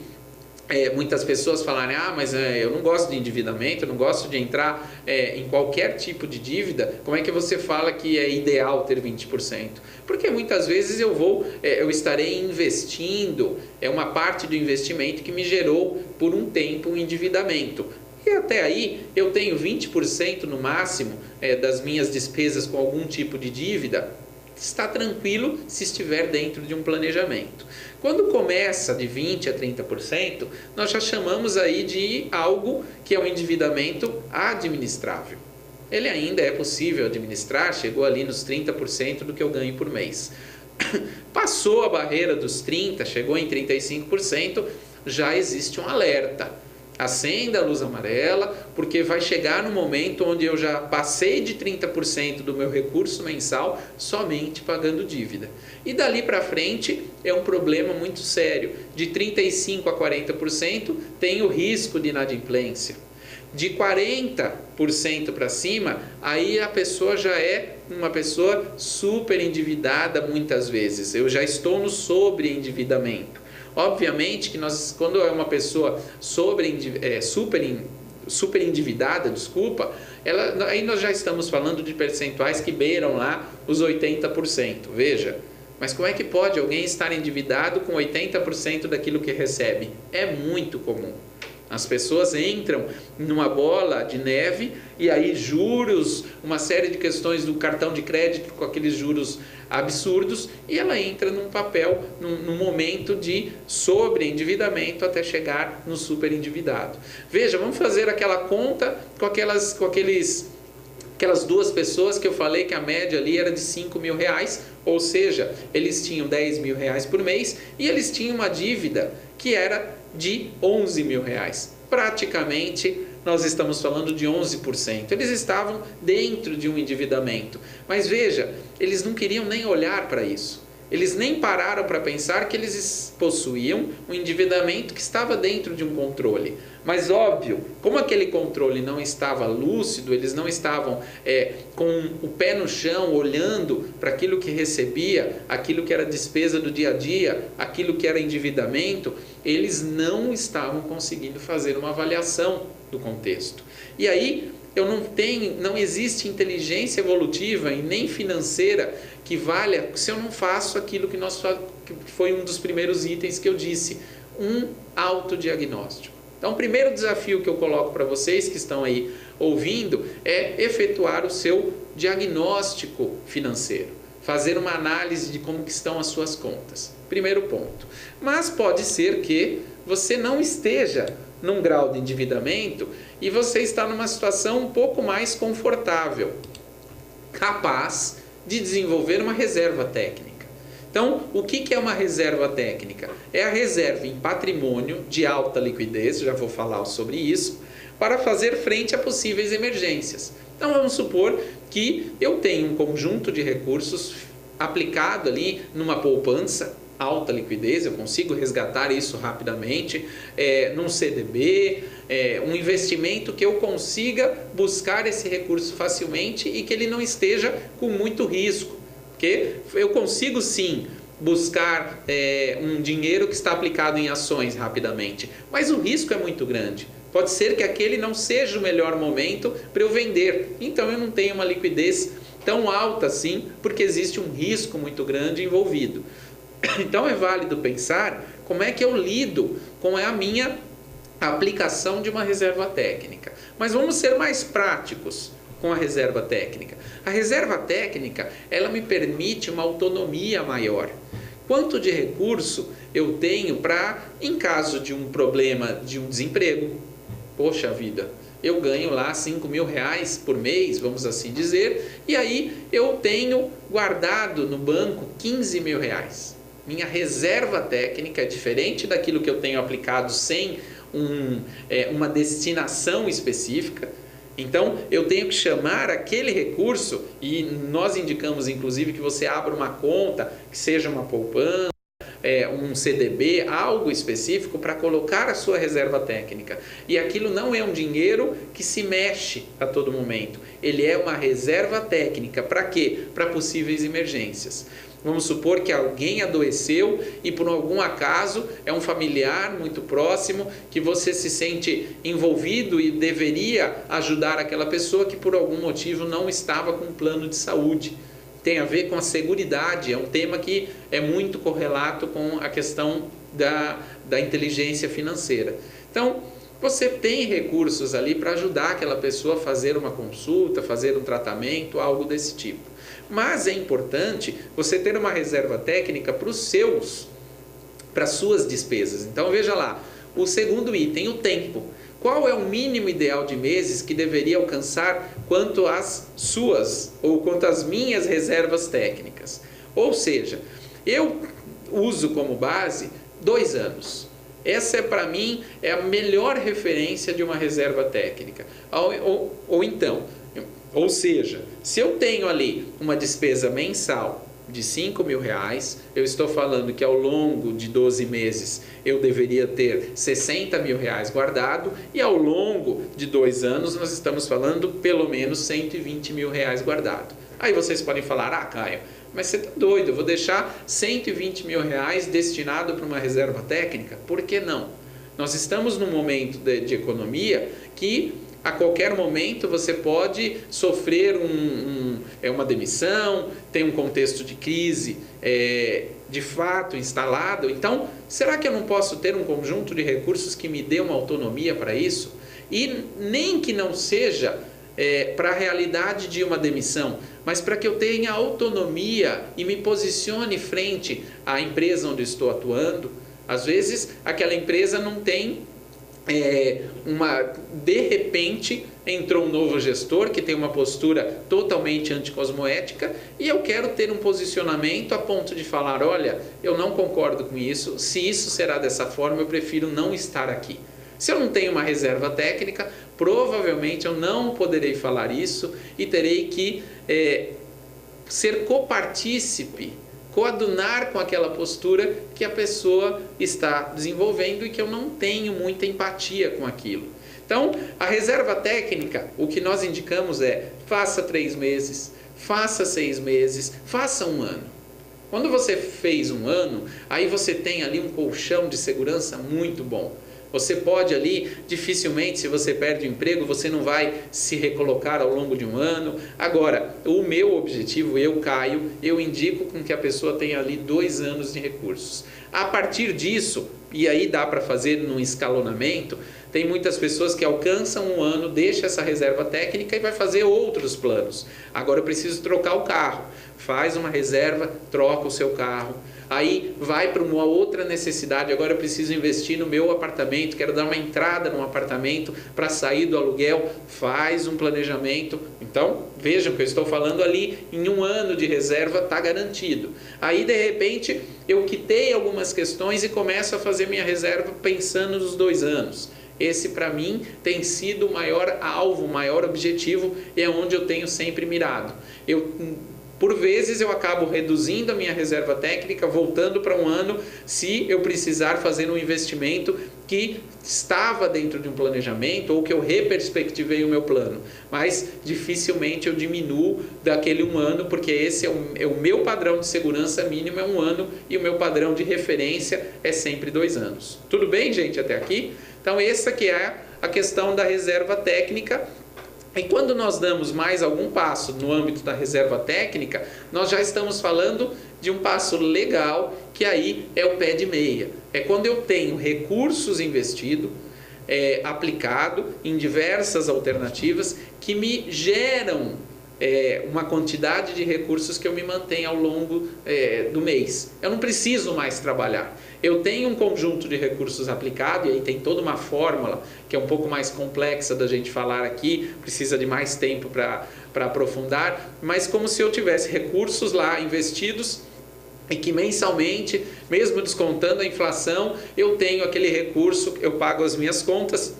muitas pessoas falarem, mas eu não gosto de endividamento, eu não gosto de entrar em qualquer tipo de dívida. Como é que você fala que é ideal ter 20%? Porque muitas vezes eu estarei investindo, uma parte do investimento que me gerou por um tempo um endividamento. E até aí eu tenho 20% no máximo das minhas despesas com algum tipo de dívida. Está tranquilo se estiver dentro de um planejamento. Quando começa de 20% a 30%, nós já chamamos aí de algo que é um endividamento administrável. Ele ainda é possível administrar, chegou ali nos 30% do que eu ganho por mês. Passou a barreira dos 30%, chegou em 35%, já existe um alerta. Acenda a luz amarela, porque vai chegar no momento onde eu já passei de 30% do meu recurso mensal somente pagando dívida. E dali para frente é um problema muito sério. De 35% a 40% tem o risco de inadimplência. De 40% para cima, aí a pessoa já é uma pessoa super endividada muitas vezes. Eu já estou no sobreendividamento. Obviamente que quando é uma pessoa super endividada, aí nós já estamos falando de percentuais que beiram lá os 80%. Veja, mas como é que pode alguém estar endividado com 80% daquilo que recebe? É muito comum. As pessoas entram numa bola de neve e aí juros, uma série de questões do cartão de crédito com aqueles juros absurdos, e ela entra num papel, num momento de sobreendividamento até chegar no superendividado. Veja, vamos fazer aquela conta com aquelas duas pessoas que eu falei que a média ali era de 5 mil reais, ou seja, eles tinham 10 mil reais por mês e eles tinham uma dívida que era de 11 mil reais. Praticamente nós estamos falando de 11%. Eles estavam dentro de um endividamento. Mas veja, eles não queriam nem olhar para isso. Eles nem pararam para pensar que eles possuíam um endividamento que estava dentro de um controle. Mas óbvio, como aquele controle não estava lúcido, eles não estavam com o pé no chão, olhando para aquilo que recebia, aquilo que era despesa do dia a dia, aquilo que era endividamento, eles não estavam conseguindo fazer uma avaliação do contexto. E aí, não existe inteligência evolutiva e nem financeira que valha se eu não faço aquilo que foi um dos primeiros itens que eu disse, um autodiagnóstico. Então, o primeiro desafio que eu coloco para vocês que estão aí ouvindo é efetuar o seu diagnóstico financeiro, fazer uma análise de como que estão as suas contas. Primeiro ponto. Mas pode ser que você não esteja num grau de endividamento e você está numa situação um pouco mais confortável, capaz de desenvolver uma reserva técnica. Então, o que é uma reserva técnica? É a reserva em patrimônio de alta liquidez, já vou falar sobre isso, para fazer frente a possíveis emergências. Então, vamos supor que eu tenho um conjunto de recursos aplicado ali numa poupança, alta liquidez, eu consigo resgatar isso rapidamente, num CDB, um investimento que eu consiga buscar esse recurso facilmente e que ele não esteja com muito risco, porque eu consigo sim buscar um dinheiro que está aplicado em ações rapidamente, mas o risco é muito grande. Pode ser que aquele não seja o melhor momento para eu vender, então eu não tenho uma liquidez tão alta assim, porque existe um risco muito grande envolvido. Então é válido pensar como é que eu lido com a minha aplicação de uma reserva técnica. Mas vamos ser mais práticos com a reserva técnica. A reserva técnica, ela me permite uma autonomia maior. Quanto de recurso eu tenho para, em caso de um problema de um desemprego, poxa vida, eu ganho lá 5 mil reais por mês, vamos assim dizer, e aí eu tenho guardado no banco 15 mil reais. Minha reserva técnica é diferente daquilo que eu tenho aplicado sem uma destinação específica. Então, eu tenho que chamar aquele recurso, e nós indicamos inclusive que você abra uma conta, que seja uma poupança, um CDB, algo específico para colocar a sua reserva técnica. E aquilo não é um dinheiro que se mexe a todo momento. Ele é uma reserva técnica. Para quê? Para possíveis emergências. Vamos supor que alguém adoeceu e por algum acaso é um familiar muito próximo que você se sente envolvido e deveria ajudar aquela pessoa que por algum motivo não estava com um plano de saúde. Tem a ver com a seguridade, é um tema que é muito correlato com a questão da inteligência financeira. Então, você tem recursos ali para ajudar aquela pessoa a fazer uma consulta, fazer um tratamento, algo desse tipo. Mas é importante você ter uma reserva técnica para as suas despesas. Então veja lá, o segundo item, o tempo. Qual é o mínimo ideal de meses que deveria alcançar quanto às suas ou quanto às minhas reservas técnicas? Ou seja, eu uso como base 2 anos. Essa para mim é a melhor referência de uma reserva técnica. Ou seja, se eu tenho ali uma despesa mensal de R$5.000, eu estou falando que ao longo de 12 meses eu deveria ter R$60.000 guardado e ao longo de 2 anos nós estamos falando pelo menos R$120.000 guardado. Aí vocês podem falar, Caio, mas você está doido, eu vou deixar R$120.000 destinado para uma reserva técnica? Por que não? Nós estamos num momento de economia que a qualquer momento você pode sofrer uma demissão, tem um contexto de crise de fato instalado. Então, será que eu não posso ter um conjunto de recursos que me dê uma autonomia para isso? E nem que não seja para a realidade de uma demissão, mas para que eu tenha autonomia e me posicione frente à empresa onde estou atuando. Às vezes, aquela empresa não tem de repente entrou um novo gestor que tem uma postura totalmente anticosmoética e eu quero ter um posicionamento a ponto de falar, olha, eu não concordo com isso, se isso será dessa forma, eu prefiro não estar aqui. Se eu não tenho uma reserva técnica, provavelmente eu não poderei falar isso e terei que ser copartícipe, coadunar com aquela postura que a pessoa está desenvolvendo e que eu não tenho muita empatia com aquilo. Então, a reserva técnica, o que nós indicamos faça 3 meses, faça 6 meses, faça 1 ano. Quando você fez 1 ano, aí você tem ali um colchão de segurança muito bom. Você pode ali, dificilmente, se você perde o emprego, você não vai se recolocar ao longo de 1 ano. Agora, o meu objetivo, Caio, eu indico com que a pessoa tenha ali 2 anos de recursos. A partir disso, e aí dá para fazer num escalonamento, tem muitas pessoas que alcançam 1 ano, deixa essa reserva técnica e vai fazer outros planos. Agora eu preciso trocar o carro. Faz uma reserva, troca o seu carro. Aí vai para uma outra necessidade, agora eu preciso investir no meu apartamento, quero dar uma entrada no apartamento para sair do aluguel, faz um planejamento. Então, vejam que eu estou falando ali, em 1 ano de reserva está garantido. Aí, de repente, eu quitei algumas questões e começo a fazer minha reserva pensando nos 2 anos. Esse, para mim, tem sido o maior alvo, o maior objetivo e é onde eu tenho sempre mirado. Por vezes eu acabo reduzindo a minha reserva técnica, voltando para 1 ano, se eu precisar fazer um investimento que estava dentro de um planejamento ou que eu reperspectivei o meu plano. Mas dificilmente eu diminuo daquele 1 ano, porque esse é o meu padrão de segurança mínimo, é 1 ano, e o meu padrão de referência é sempre 2 anos. Tudo bem, gente, até aqui? Então essa que é a questão da reserva técnica. E quando nós damos mais algum passo no âmbito da reserva técnica, nós já estamos falando de um passo legal, que aí é o pé de meia. É quando eu tenho recursos investidos, aplicado em diversas alternativas que me geram uma quantidade de recursos que eu me mantenho ao longo do mês. Eu não preciso mais trabalhar. Eu tenho um conjunto de recursos aplicado, e aí tem toda uma fórmula que é um pouco mais complexa da gente falar aqui, precisa de mais tempo para aprofundar, mas como se eu tivesse recursos lá investidos e que mensalmente, mesmo descontando a inflação, eu tenho aquele recurso, eu pago as minhas contas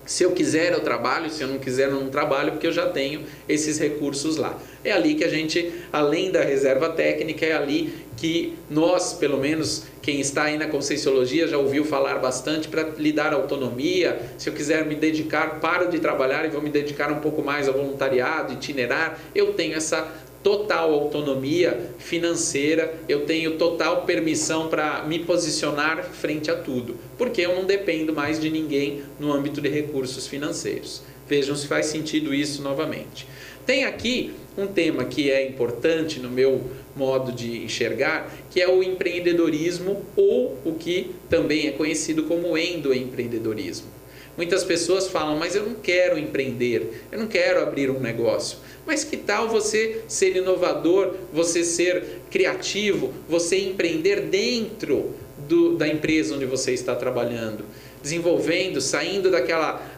Se eu quiser, eu trabalho, se eu não quiser, eu não trabalho, porque eu já tenho esses recursos lá. É ali que a gente, além da reserva técnica, é ali que nós, pelo menos quem está aí na Conscienciologia, já ouviu falar bastante para lhe dar autonomia. Se eu quiser me dedicar, paro de trabalhar e vou me dedicar um pouco mais ao voluntariado, itinerar, eu tenho essa total autonomia financeira, eu tenho total permissão para me posicionar frente a tudo, porque eu não dependo mais de ninguém no âmbito de recursos financeiros. Vejam se faz sentido isso novamente. Tem aqui um tema que é importante no meu modo de enxergar, que é o empreendedorismo, ou o que também é conhecido como endoempreendedorismo. Muitas pessoas falam, mas eu não quero empreender, eu não quero abrir um negócio. Mas que tal você ser inovador, você ser criativo, você empreender dentro da empresa onde você está trabalhando? Desenvolvendo, saindo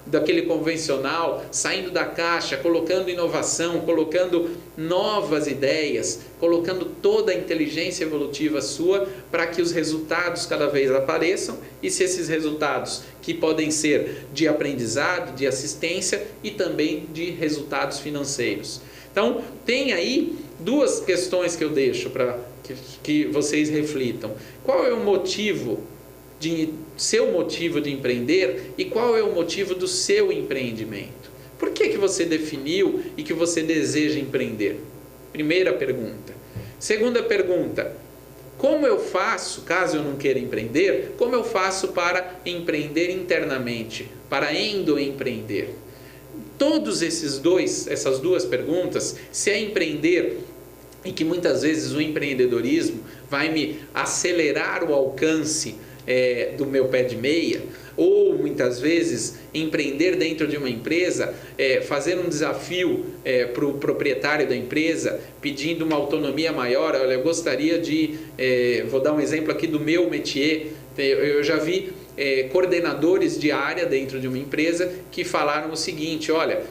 daquele convencional, saindo da caixa, colocando inovação, colocando novas ideias, colocando toda a inteligência evolutiva sua para que os resultados cada vez apareçam, e se esses resultados que podem ser de aprendizado, de assistência e também de resultados financeiros. Então, tem aí duas questões que eu deixo para que vocês reflitam. Qual é o motivo seu motivo de empreender e qual é o motivo do seu empreendimento? Por que você definiu e que você deseja empreender? Primeira pergunta. Segunda pergunta, como eu faço, caso eu não queira empreender, como eu faço para empreender internamente, para endoempreender? Essas duas perguntas, se é empreender, e que muitas vezes o empreendedorismo vai me acelerar o alcance do meu pé de meia, ou muitas vezes empreender dentro de uma empresa, fazer um desafio para o proprietário da empresa, pedindo uma autonomia maior. Olha, eu gostaria de, vou dar um exemplo aqui do meu métier, eu já vi coordenadores de área dentro de uma empresa que falaram o seguinte, olha,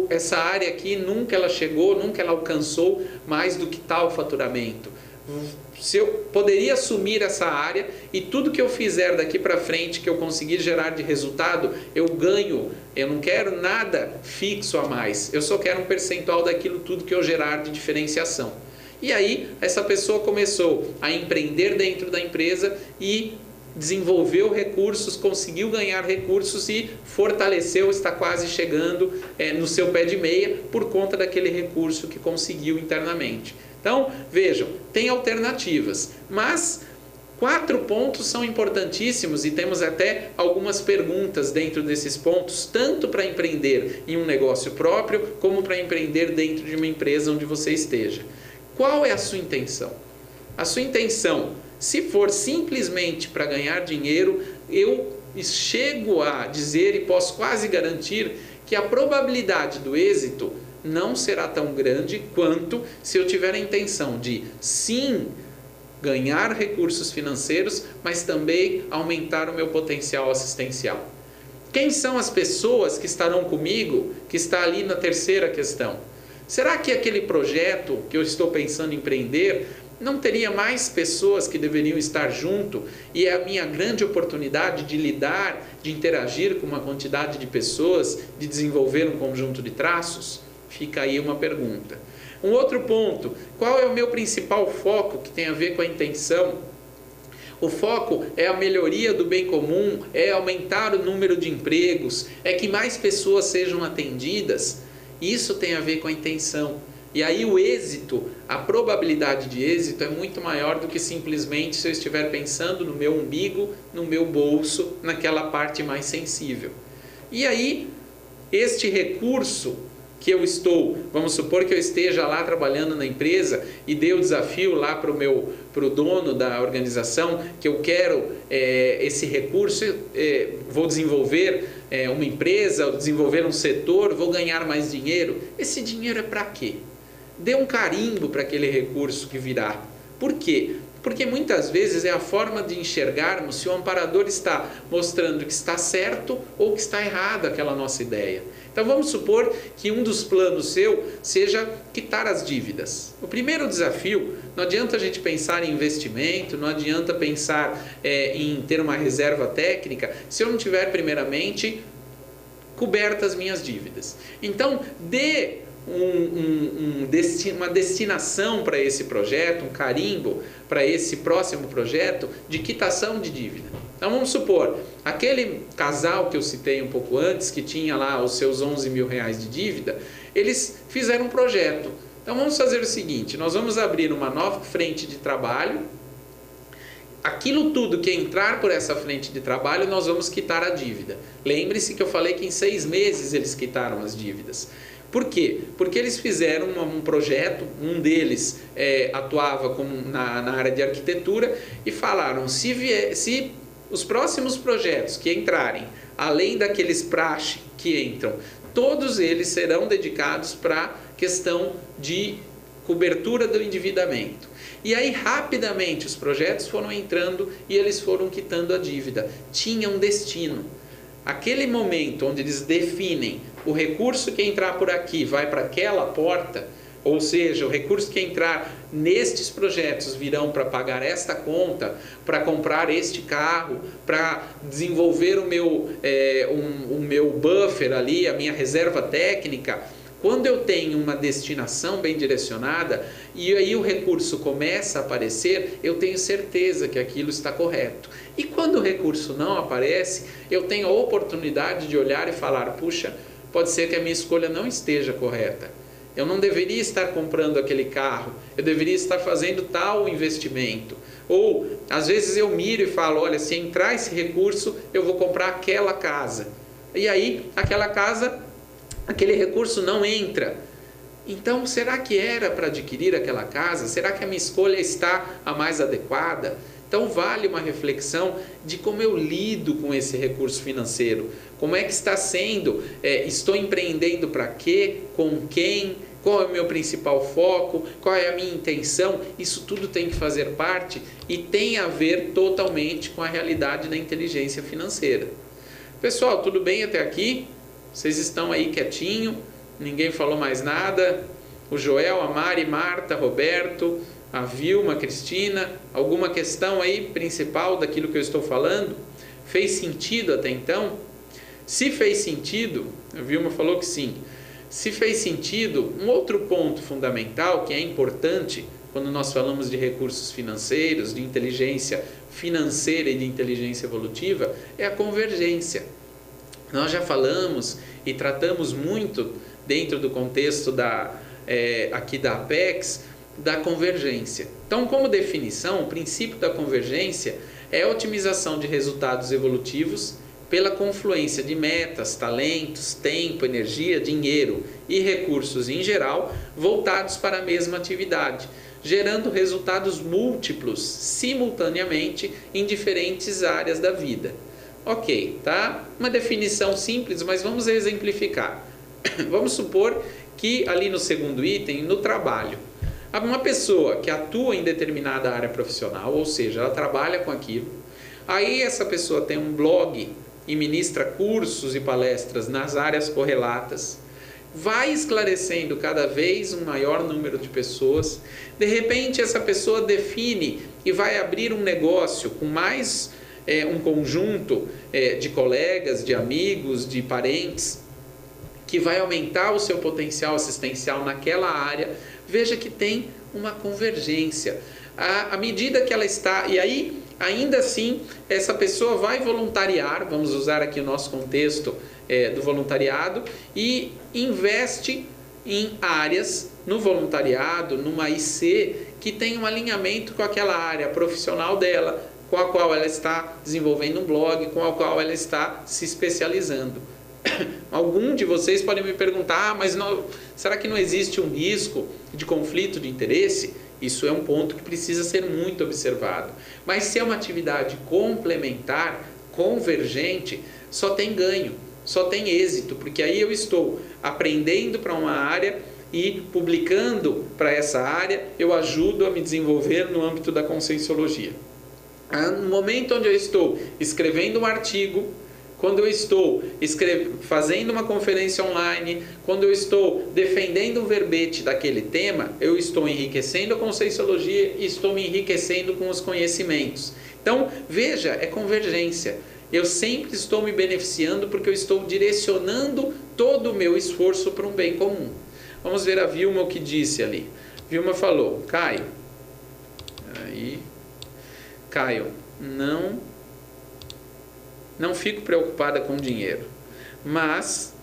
essa área aqui nunca ela alcançou mais do que tal faturamento. Se eu poderia assumir essa área e tudo que eu fizer daqui para frente que eu conseguir gerar de resultado, eu ganho. Eu não quero nada fixo a mais, eu só quero um percentual daquilo tudo que eu gerar de diferenciação. E aí essa pessoa começou a empreender dentro da empresa e desenvolveu recursos, conseguiu ganhar recursos e fortaleceu, está quase chegando no seu pé de meia por conta daquele recurso que conseguiu internamente. Então, vejam, tem alternativas, mas 4 pontos são importantíssimos e temos até algumas perguntas dentro desses pontos, tanto para empreender em um negócio próprio, como para empreender dentro de uma empresa onde você esteja. Qual é a sua intenção? A sua intenção, se for simplesmente para ganhar dinheiro, eu chego a dizer e posso quase garantir que a probabilidade do êxito não será tão grande quanto se eu tiver a intenção de, sim, ganhar recursos financeiros, mas também aumentar o meu potencial assistencial. Quem são as pessoas que estarão comigo, que está ali na terceira questão? Será que aquele projeto que eu estou pensando em empreender não teria mais pessoas que deveriam estar junto e é a minha grande oportunidade de lidar, de interagir com uma quantidade de pessoas, de desenvolver um conjunto de traços? Fica aí uma pergunta. Um outro ponto, qual é o meu principal foco que tem a ver com a intenção? O foco é a melhoria do bem comum, é aumentar o número de empregos, é que mais pessoas sejam atendidas. Isso tem a ver com a intenção. E aí o êxito, a probabilidade de êxito é muito maior do que simplesmente se eu estiver pensando no meu umbigo, no meu bolso, naquela parte mais sensível. E aí, este recurso que eu estou, vamos supor que eu esteja lá trabalhando na empresa e dei o desafio lá para o dono da organização, que eu quero esse recurso, vou desenvolver uma empresa, desenvolver um setor, vou ganhar mais dinheiro. Esse dinheiro é para quê? Dê um carimbo para aquele recurso que virá. Por quê? Porque muitas vezes é a forma de enxergarmos se o amparador está mostrando que está certo ou que está errado aquela nossa ideia. Então vamos supor que um dos planos seu seja quitar as dívidas. O primeiro desafio, não adianta a gente pensar em investimento, não adianta pensar em ter uma reserva técnica, se eu não tiver primeiramente cobertas as minhas dívidas. Então, dê uma destinação para esse projeto, um carimbo para esse próximo projeto de quitação de dívida. Então vamos supor, aquele casal que eu citei um pouco antes, que tinha lá os seus 11 mil reais de dívida, eles fizeram um projeto. Então vamos fazer o seguinte, nós vamos abrir uma nova frente de trabalho. Aquilo tudo que entrar por essa frente de trabalho, nós vamos quitar a dívida. Lembre-se que eu falei que em 6 meses eles quitaram as dívidas. Por quê? Porque eles fizeram um projeto, um deles atuava na área de arquitetura e falaram, se os próximos projetos que entrarem, além daqueles praxe que entram, todos eles serão dedicados para a questão de cobertura do endividamento. E aí rapidamente os projetos foram entrando e eles foram quitando a dívida. Tinha um destino. Aquele momento onde eles definem o recurso que entrar por aqui vai para aquela porta, ou seja, o recurso que entrar nestes projetos virão para pagar esta conta, para comprar este carro, para desenvolver o meu buffer ali, a minha reserva técnica. Quando eu tenho uma destinação bem direcionada e aí o recurso começa a aparecer, eu tenho certeza que aquilo está correto. E quando o recurso não aparece, eu tenho a oportunidade de olhar e falar, puxa, pode ser que a minha escolha não esteja correta. Eu não deveria estar comprando aquele carro, eu deveria estar fazendo tal investimento. Ou, às vezes eu miro e falo, olha, se entrar esse recurso, eu vou comprar aquela casa. E aí, aquela casa, aquele recurso não entra. Então, será que era para adquirir aquela casa? Será que a minha escolha está a mais adequada? Então, vale uma reflexão de como eu lido com esse recurso financeiro. Como é que está sendo? Estou empreendendo para quê? Com quem? Qual é o meu principal foco? Qual é a minha intenção? Isso tudo tem que fazer parte e tem a ver totalmente com a realidade da inteligência financeira. Pessoal, tudo bem até aqui? Vocês estão aí quietinho? Ninguém falou mais nada? O Joel, a Mari, Marta, Roberto, a Vilma, a Cristina, alguma questão aí principal daquilo que eu estou falando? Fez sentido até então? Se fez sentido, a Vilma falou que sim. Se fez sentido, um outro ponto fundamental que é importante quando nós falamos de recursos financeiros, de inteligência financeira e de inteligência evolutiva, é a convergência. Nós já falamos e tratamos muito dentro do contexto aqui da Apex, da convergência. Então, como definição, o princípio da convergência é a otimização de resultados evolutivos pela confluência de metas, talentos, tempo, energia, dinheiro e recursos em geral voltados para a mesma atividade, gerando resultados múltiplos simultaneamente em diferentes áreas da vida. Ok, tá? Uma definição simples, mas vamos exemplificar. Vamos supor que ali no segundo item, no trabalho, uma pessoa que atua em determinada área profissional, ou seja, ela trabalha com aquilo, aí essa pessoa tem um blog e ministra cursos e palestras nas áreas correlatas, vai esclarecendo cada vez um maior número de pessoas, de repente essa pessoa define e vai abrir um negócio com mais um conjunto de colegas, de amigos, de parentes, que vai aumentar o seu potencial assistencial naquela área. Veja que tem uma convergência. À medida que ela está, e aí, ainda assim, essa pessoa vai voluntariar, vamos usar aqui o nosso contexto do voluntariado, e investe em áreas no voluntariado, numa IC, que tem um alinhamento com aquela área profissional dela, com a qual ela está desenvolvendo um blog, com a qual ela está se especializando. Algum de vocês podem me perguntar, mas será que não existe um risco de conflito de interesse? Isso é um ponto que precisa ser muito observado. Mas se é uma atividade complementar, convergente, só tem ganho, só tem êxito, porque aí eu estou aprendendo para uma área e publicando para essa área, eu ajudo a me desenvolver no âmbito da conscienciologia. No momento onde eu estou escrevendo um artigo, quando eu estou fazendo uma conferência online, quando eu estou defendendo um verbete daquele tema, eu estou enriquecendo a conscienciologia e estou me enriquecendo com os conhecimentos. Então, veja, é convergência. eu sempre estou me beneficiando porque eu estou direcionando todo o meu esforço para um bem comum. Vamos ver a Vilma o que disse ali. Vilma falou: Caio, não fico preocupada com dinheiro, mas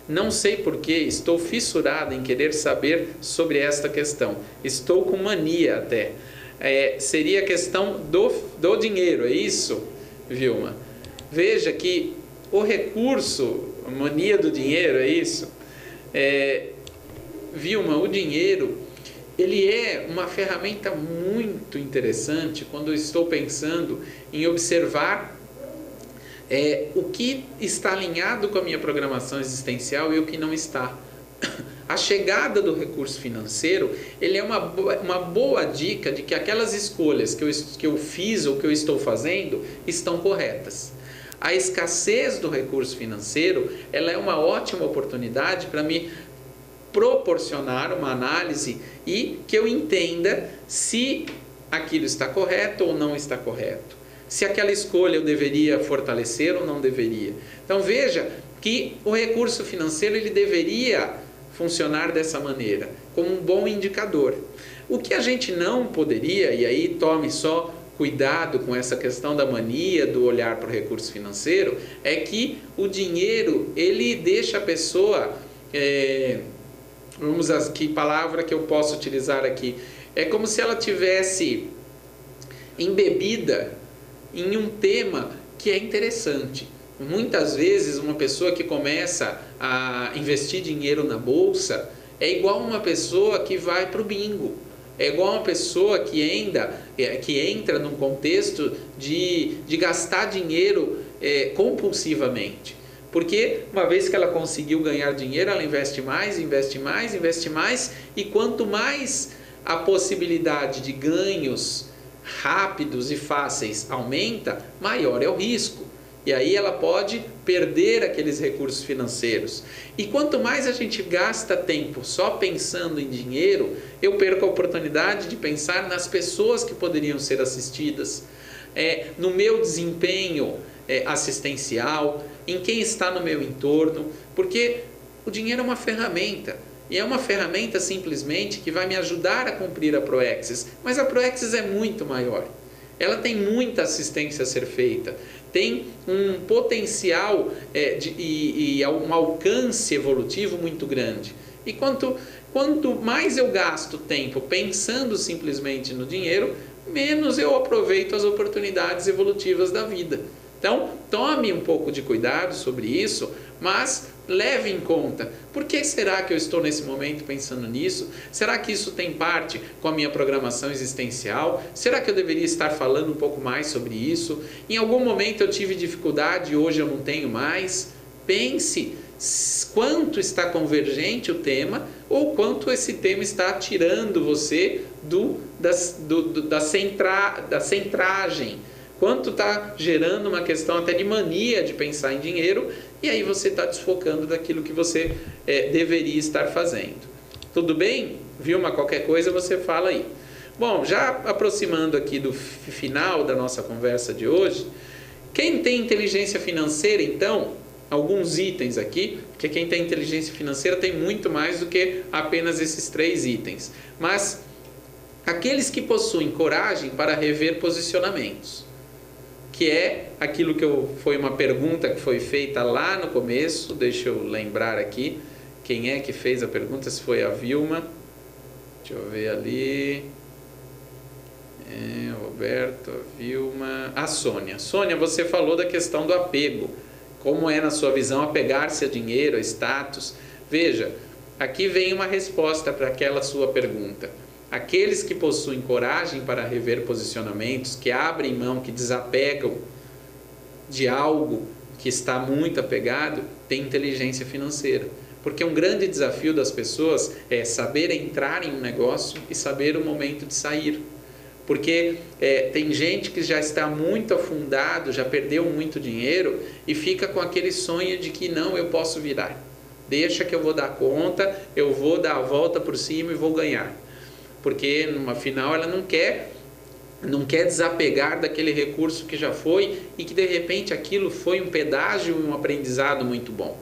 não sei por que estou fissurada em querer saber sobre esta questão. Estou com mania até. Seria a questão do dinheiro, é isso, Vilma? Veja que o recurso, a mania do dinheiro, é isso? Vilma, o dinheiro, ele é uma ferramenta muito interessante quando eu estou pensando em observar o que está alinhado com a minha programação existencial e o que não está. A chegada do recurso financeiro, ele é uma boa dica de que aquelas escolhas que eu fiz ou que eu estou fazendo estão corretas. A escassez do recurso financeiro, ela é uma ótima oportunidade para me proporcionar uma análise e que eu entenda se aquilo está correto ou não está correto. Se aquela escolha eu deveria fortalecer ou não deveria. Então veja que o recurso financeiro ele deveria funcionar dessa maneira, como um bom indicador. O que a gente não poderia, e aí tome só cuidado com essa questão da mania do olhar para o recurso financeiro, é que o dinheiro ele deixa a pessoa, que palavra que eu posso utilizar aqui? É como se ela tivesse embebida em um tema que é interessante. Muitas vezes uma pessoa que começa a investir dinheiro na bolsa é igual uma pessoa que vai para o bingo, é igual uma pessoa que entra num contexto de gastar dinheiro compulsivamente. Porque uma vez que ela conseguiu ganhar dinheiro, ela investe mais, investe mais, investe mais, e quanto mais a possibilidade de ganhos rápidos e fáceis aumenta, maior é o risco. E aí ela pode perder aqueles recursos financeiros. E quanto mais a gente gasta tempo só pensando em dinheiro, eu perco a oportunidade de pensar nas pessoas que poderiam ser assistidas, no meu desempenho assistencial, em quem está no meu entorno, porque o dinheiro é uma ferramenta. E é uma ferramenta simplesmente que vai me ajudar a cumprir a Proexis. Mas a Proexis é muito maior. Ela tem muita assistência a ser feita. Tem um potencial e um alcance evolutivo muito grande. E quanto mais eu gasto tempo pensando simplesmente no dinheiro, menos eu aproveito as oportunidades evolutivas da vida. Então, tome um pouco de cuidado sobre isso, mas leve em conta, por que será que eu estou nesse momento pensando nisso? Será que isso tem parte com a minha programação existencial? Será que eu deveria estar falando um pouco mais sobre isso? Em algum momento eu tive dificuldade e hoje eu não tenho mais? Pense quanto está convergente o tema ou quanto esse tema está tirando você da centragem. Quanto está gerando uma questão até de mania de pensar em dinheiro, e aí você está desfocando daquilo que você deveria estar fazendo. Tudo bem? Vilma, qualquer coisa você fala aí. Bom, já aproximando aqui do final da nossa conversa de hoje, quem tem inteligência financeira, então, alguns itens aqui, porque quem tem inteligência financeira tem muito mais do que apenas esses 3 itens. Mas aqueles que possuem coragem para rever posicionamentos, que é aquilo foi uma pergunta que foi feita lá no começo. Deixa eu lembrar aqui quem é que fez a pergunta, se foi a Vilma, deixa eu ver ali, Roberto, a Vilma, a Sônia. Sônia, você falou da questão do apego, como é na sua visão apegar-se a dinheiro, a status. Veja, aqui vem uma resposta para aquela sua pergunta. Aqueles que possuem coragem para rever posicionamentos, que abrem mão, que desapegam de algo que está muito apegado, têm inteligência financeira. Porque um grande desafio das pessoas é saber entrar em um negócio e saber o momento de sair. Porque tem gente que já está muito afundado, já perdeu muito dinheiro e fica com aquele sonho de que não, eu posso virar. Deixa que eu vou dar conta, eu vou dar a volta por cima e vou ganhar. Porque, numa final, ela não quer não quer desapegar daquele recurso que já foi e que de repente aquilo foi um pedágio e um aprendizado muito bom.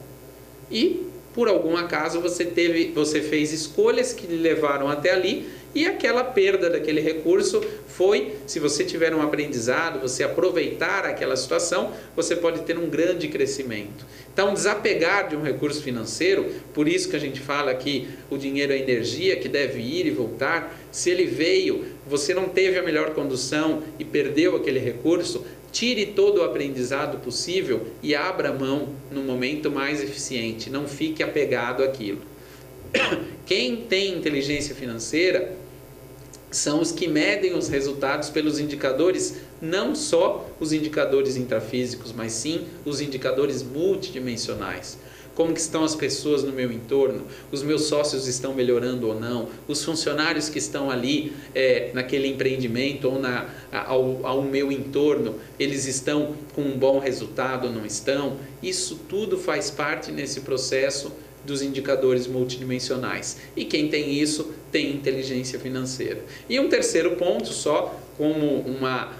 E por algum acaso você fez escolhas que lhe levaram até ali e aquela perda daquele recurso foi, se você tiver um aprendizado, você aproveitar aquela situação, você pode ter um grande crescimento. Então, desapegar de um recurso financeiro, por isso que a gente fala que o dinheiro é energia, que deve ir e voltar. Se ele veio, você não teve a melhor condução e perdeu aquele recurso, tire todo o aprendizado possível e abra mão no momento mais eficiente. Não fique apegado àquilo. Quem tem inteligência financeira são os que medem os resultados pelos indicadores, não só os indicadores intrafísicos, mas sim os indicadores multidimensionais. Como que estão as pessoas no meu entorno, os meus sócios estão melhorando ou não, os funcionários que estão ali naquele empreendimento ou ao meu entorno, eles estão com um bom resultado ou não estão? Isso tudo faz parte nesse processo dos indicadores multidimensionais. E quem tem isso, tem inteligência financeira. E um terceiro ponto, só como uma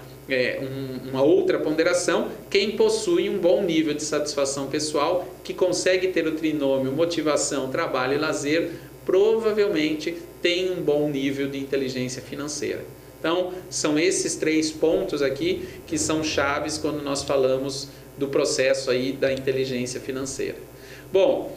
outra ponderação, quem possui um bom nível de satisfação pessoal, que consegue ter o trinômio motivação, trabalho e lazer, provavelmente tem um bom nível de inteligência financeira. Então, são esses 3 pontos aqui que são chaves quando nós falamos do processo aí da inteligência financeira. Bom,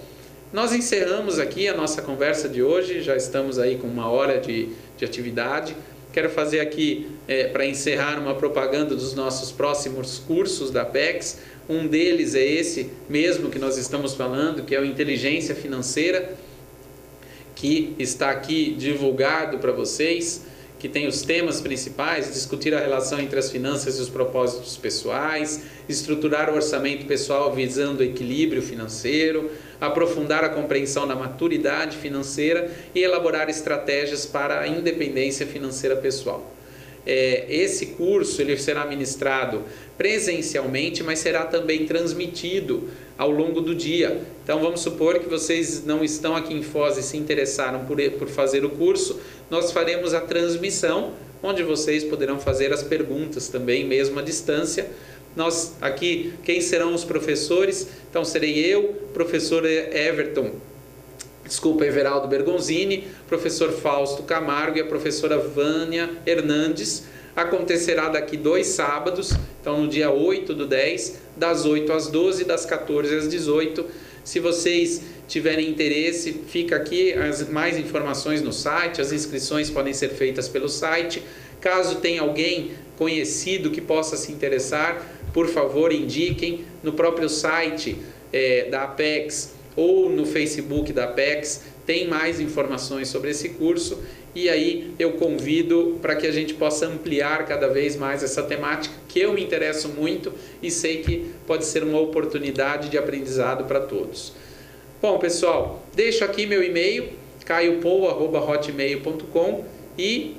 nós encerramos aqui a nossa conversa de hoje, já estamos aí com 1 hora de atividade. Quero fazer aqui, para encerrar, uma propaganda dos nossos próximos cursos da Apex. Um deles é esse mesmo que nós estamos falando, que é o Inteligência Financeira, que está aqui divulgado para vocês, que tem os temas principais: discutir a relação entre as finanças e os propósitos pessoais, estruturar o orçamento pessoal visando o equilíbrio financeiro, aprofundar a compreensão da maturidade financeira e elaborar estratégias para a independência financeira pessoal. Esse curso ele será ministrado presencialmente, mas será também transmitido ao longo do dia. Então vamos supor que vocês não estão aqui em Foz e se interessaram por fazer o curso, nós faremos a transmissão, onde vocês poderão fazer as perguntas também, mesmo à distância. Nós aqui, quem serão os professores? Então serei eu, professor Everaldo Bergonzini, professor Fausto Camargo e a professora Vânia Hernandes. Acontecerá daqui 2 sábados, então no dia 8/10, das 8 às 12, das 14 às 18. Se vocês tiverem interesse, fica aqui mais informações no site, as inscrições podem ser feitas pelo site. Caso tenha alguém conhecido que possa se interessar, por favor indiquem no próprio site da Apex ou no Facebook da Apex, tem mais informações sobre esse curso, e aí eu convido para que a gente possa ampliar cada vez mais essa temática, que eu me interesso muito e sei que pode ser uma oportunidade de aprendizado para todos. Bom, pessoal, deixo aqui meu e-mail, caiopou@hotmail.com, e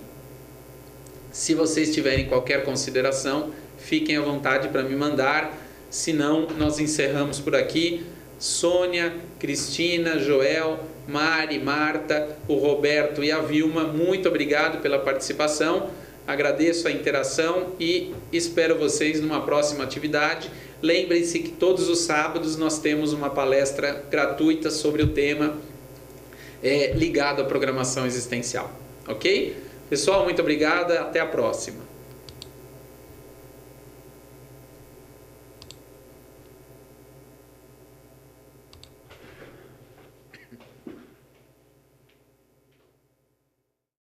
se vocês tiverem qualquer consideração, fiquem à vontade para me mandar. Se não, nós encerramos por aqui. Sônia, Cristina, Joel, Mari, Marta, o Roberto e a Vilma, muito obrigado pela participação. Agradeço a interação e espero vocês numa próxima atividade. Lembrem-se que todos os sábados nós temos uma palestra gratuita sobre o tema ligado à programação existencial. Ok? Pessoal, muito obrigado. Até a próxima.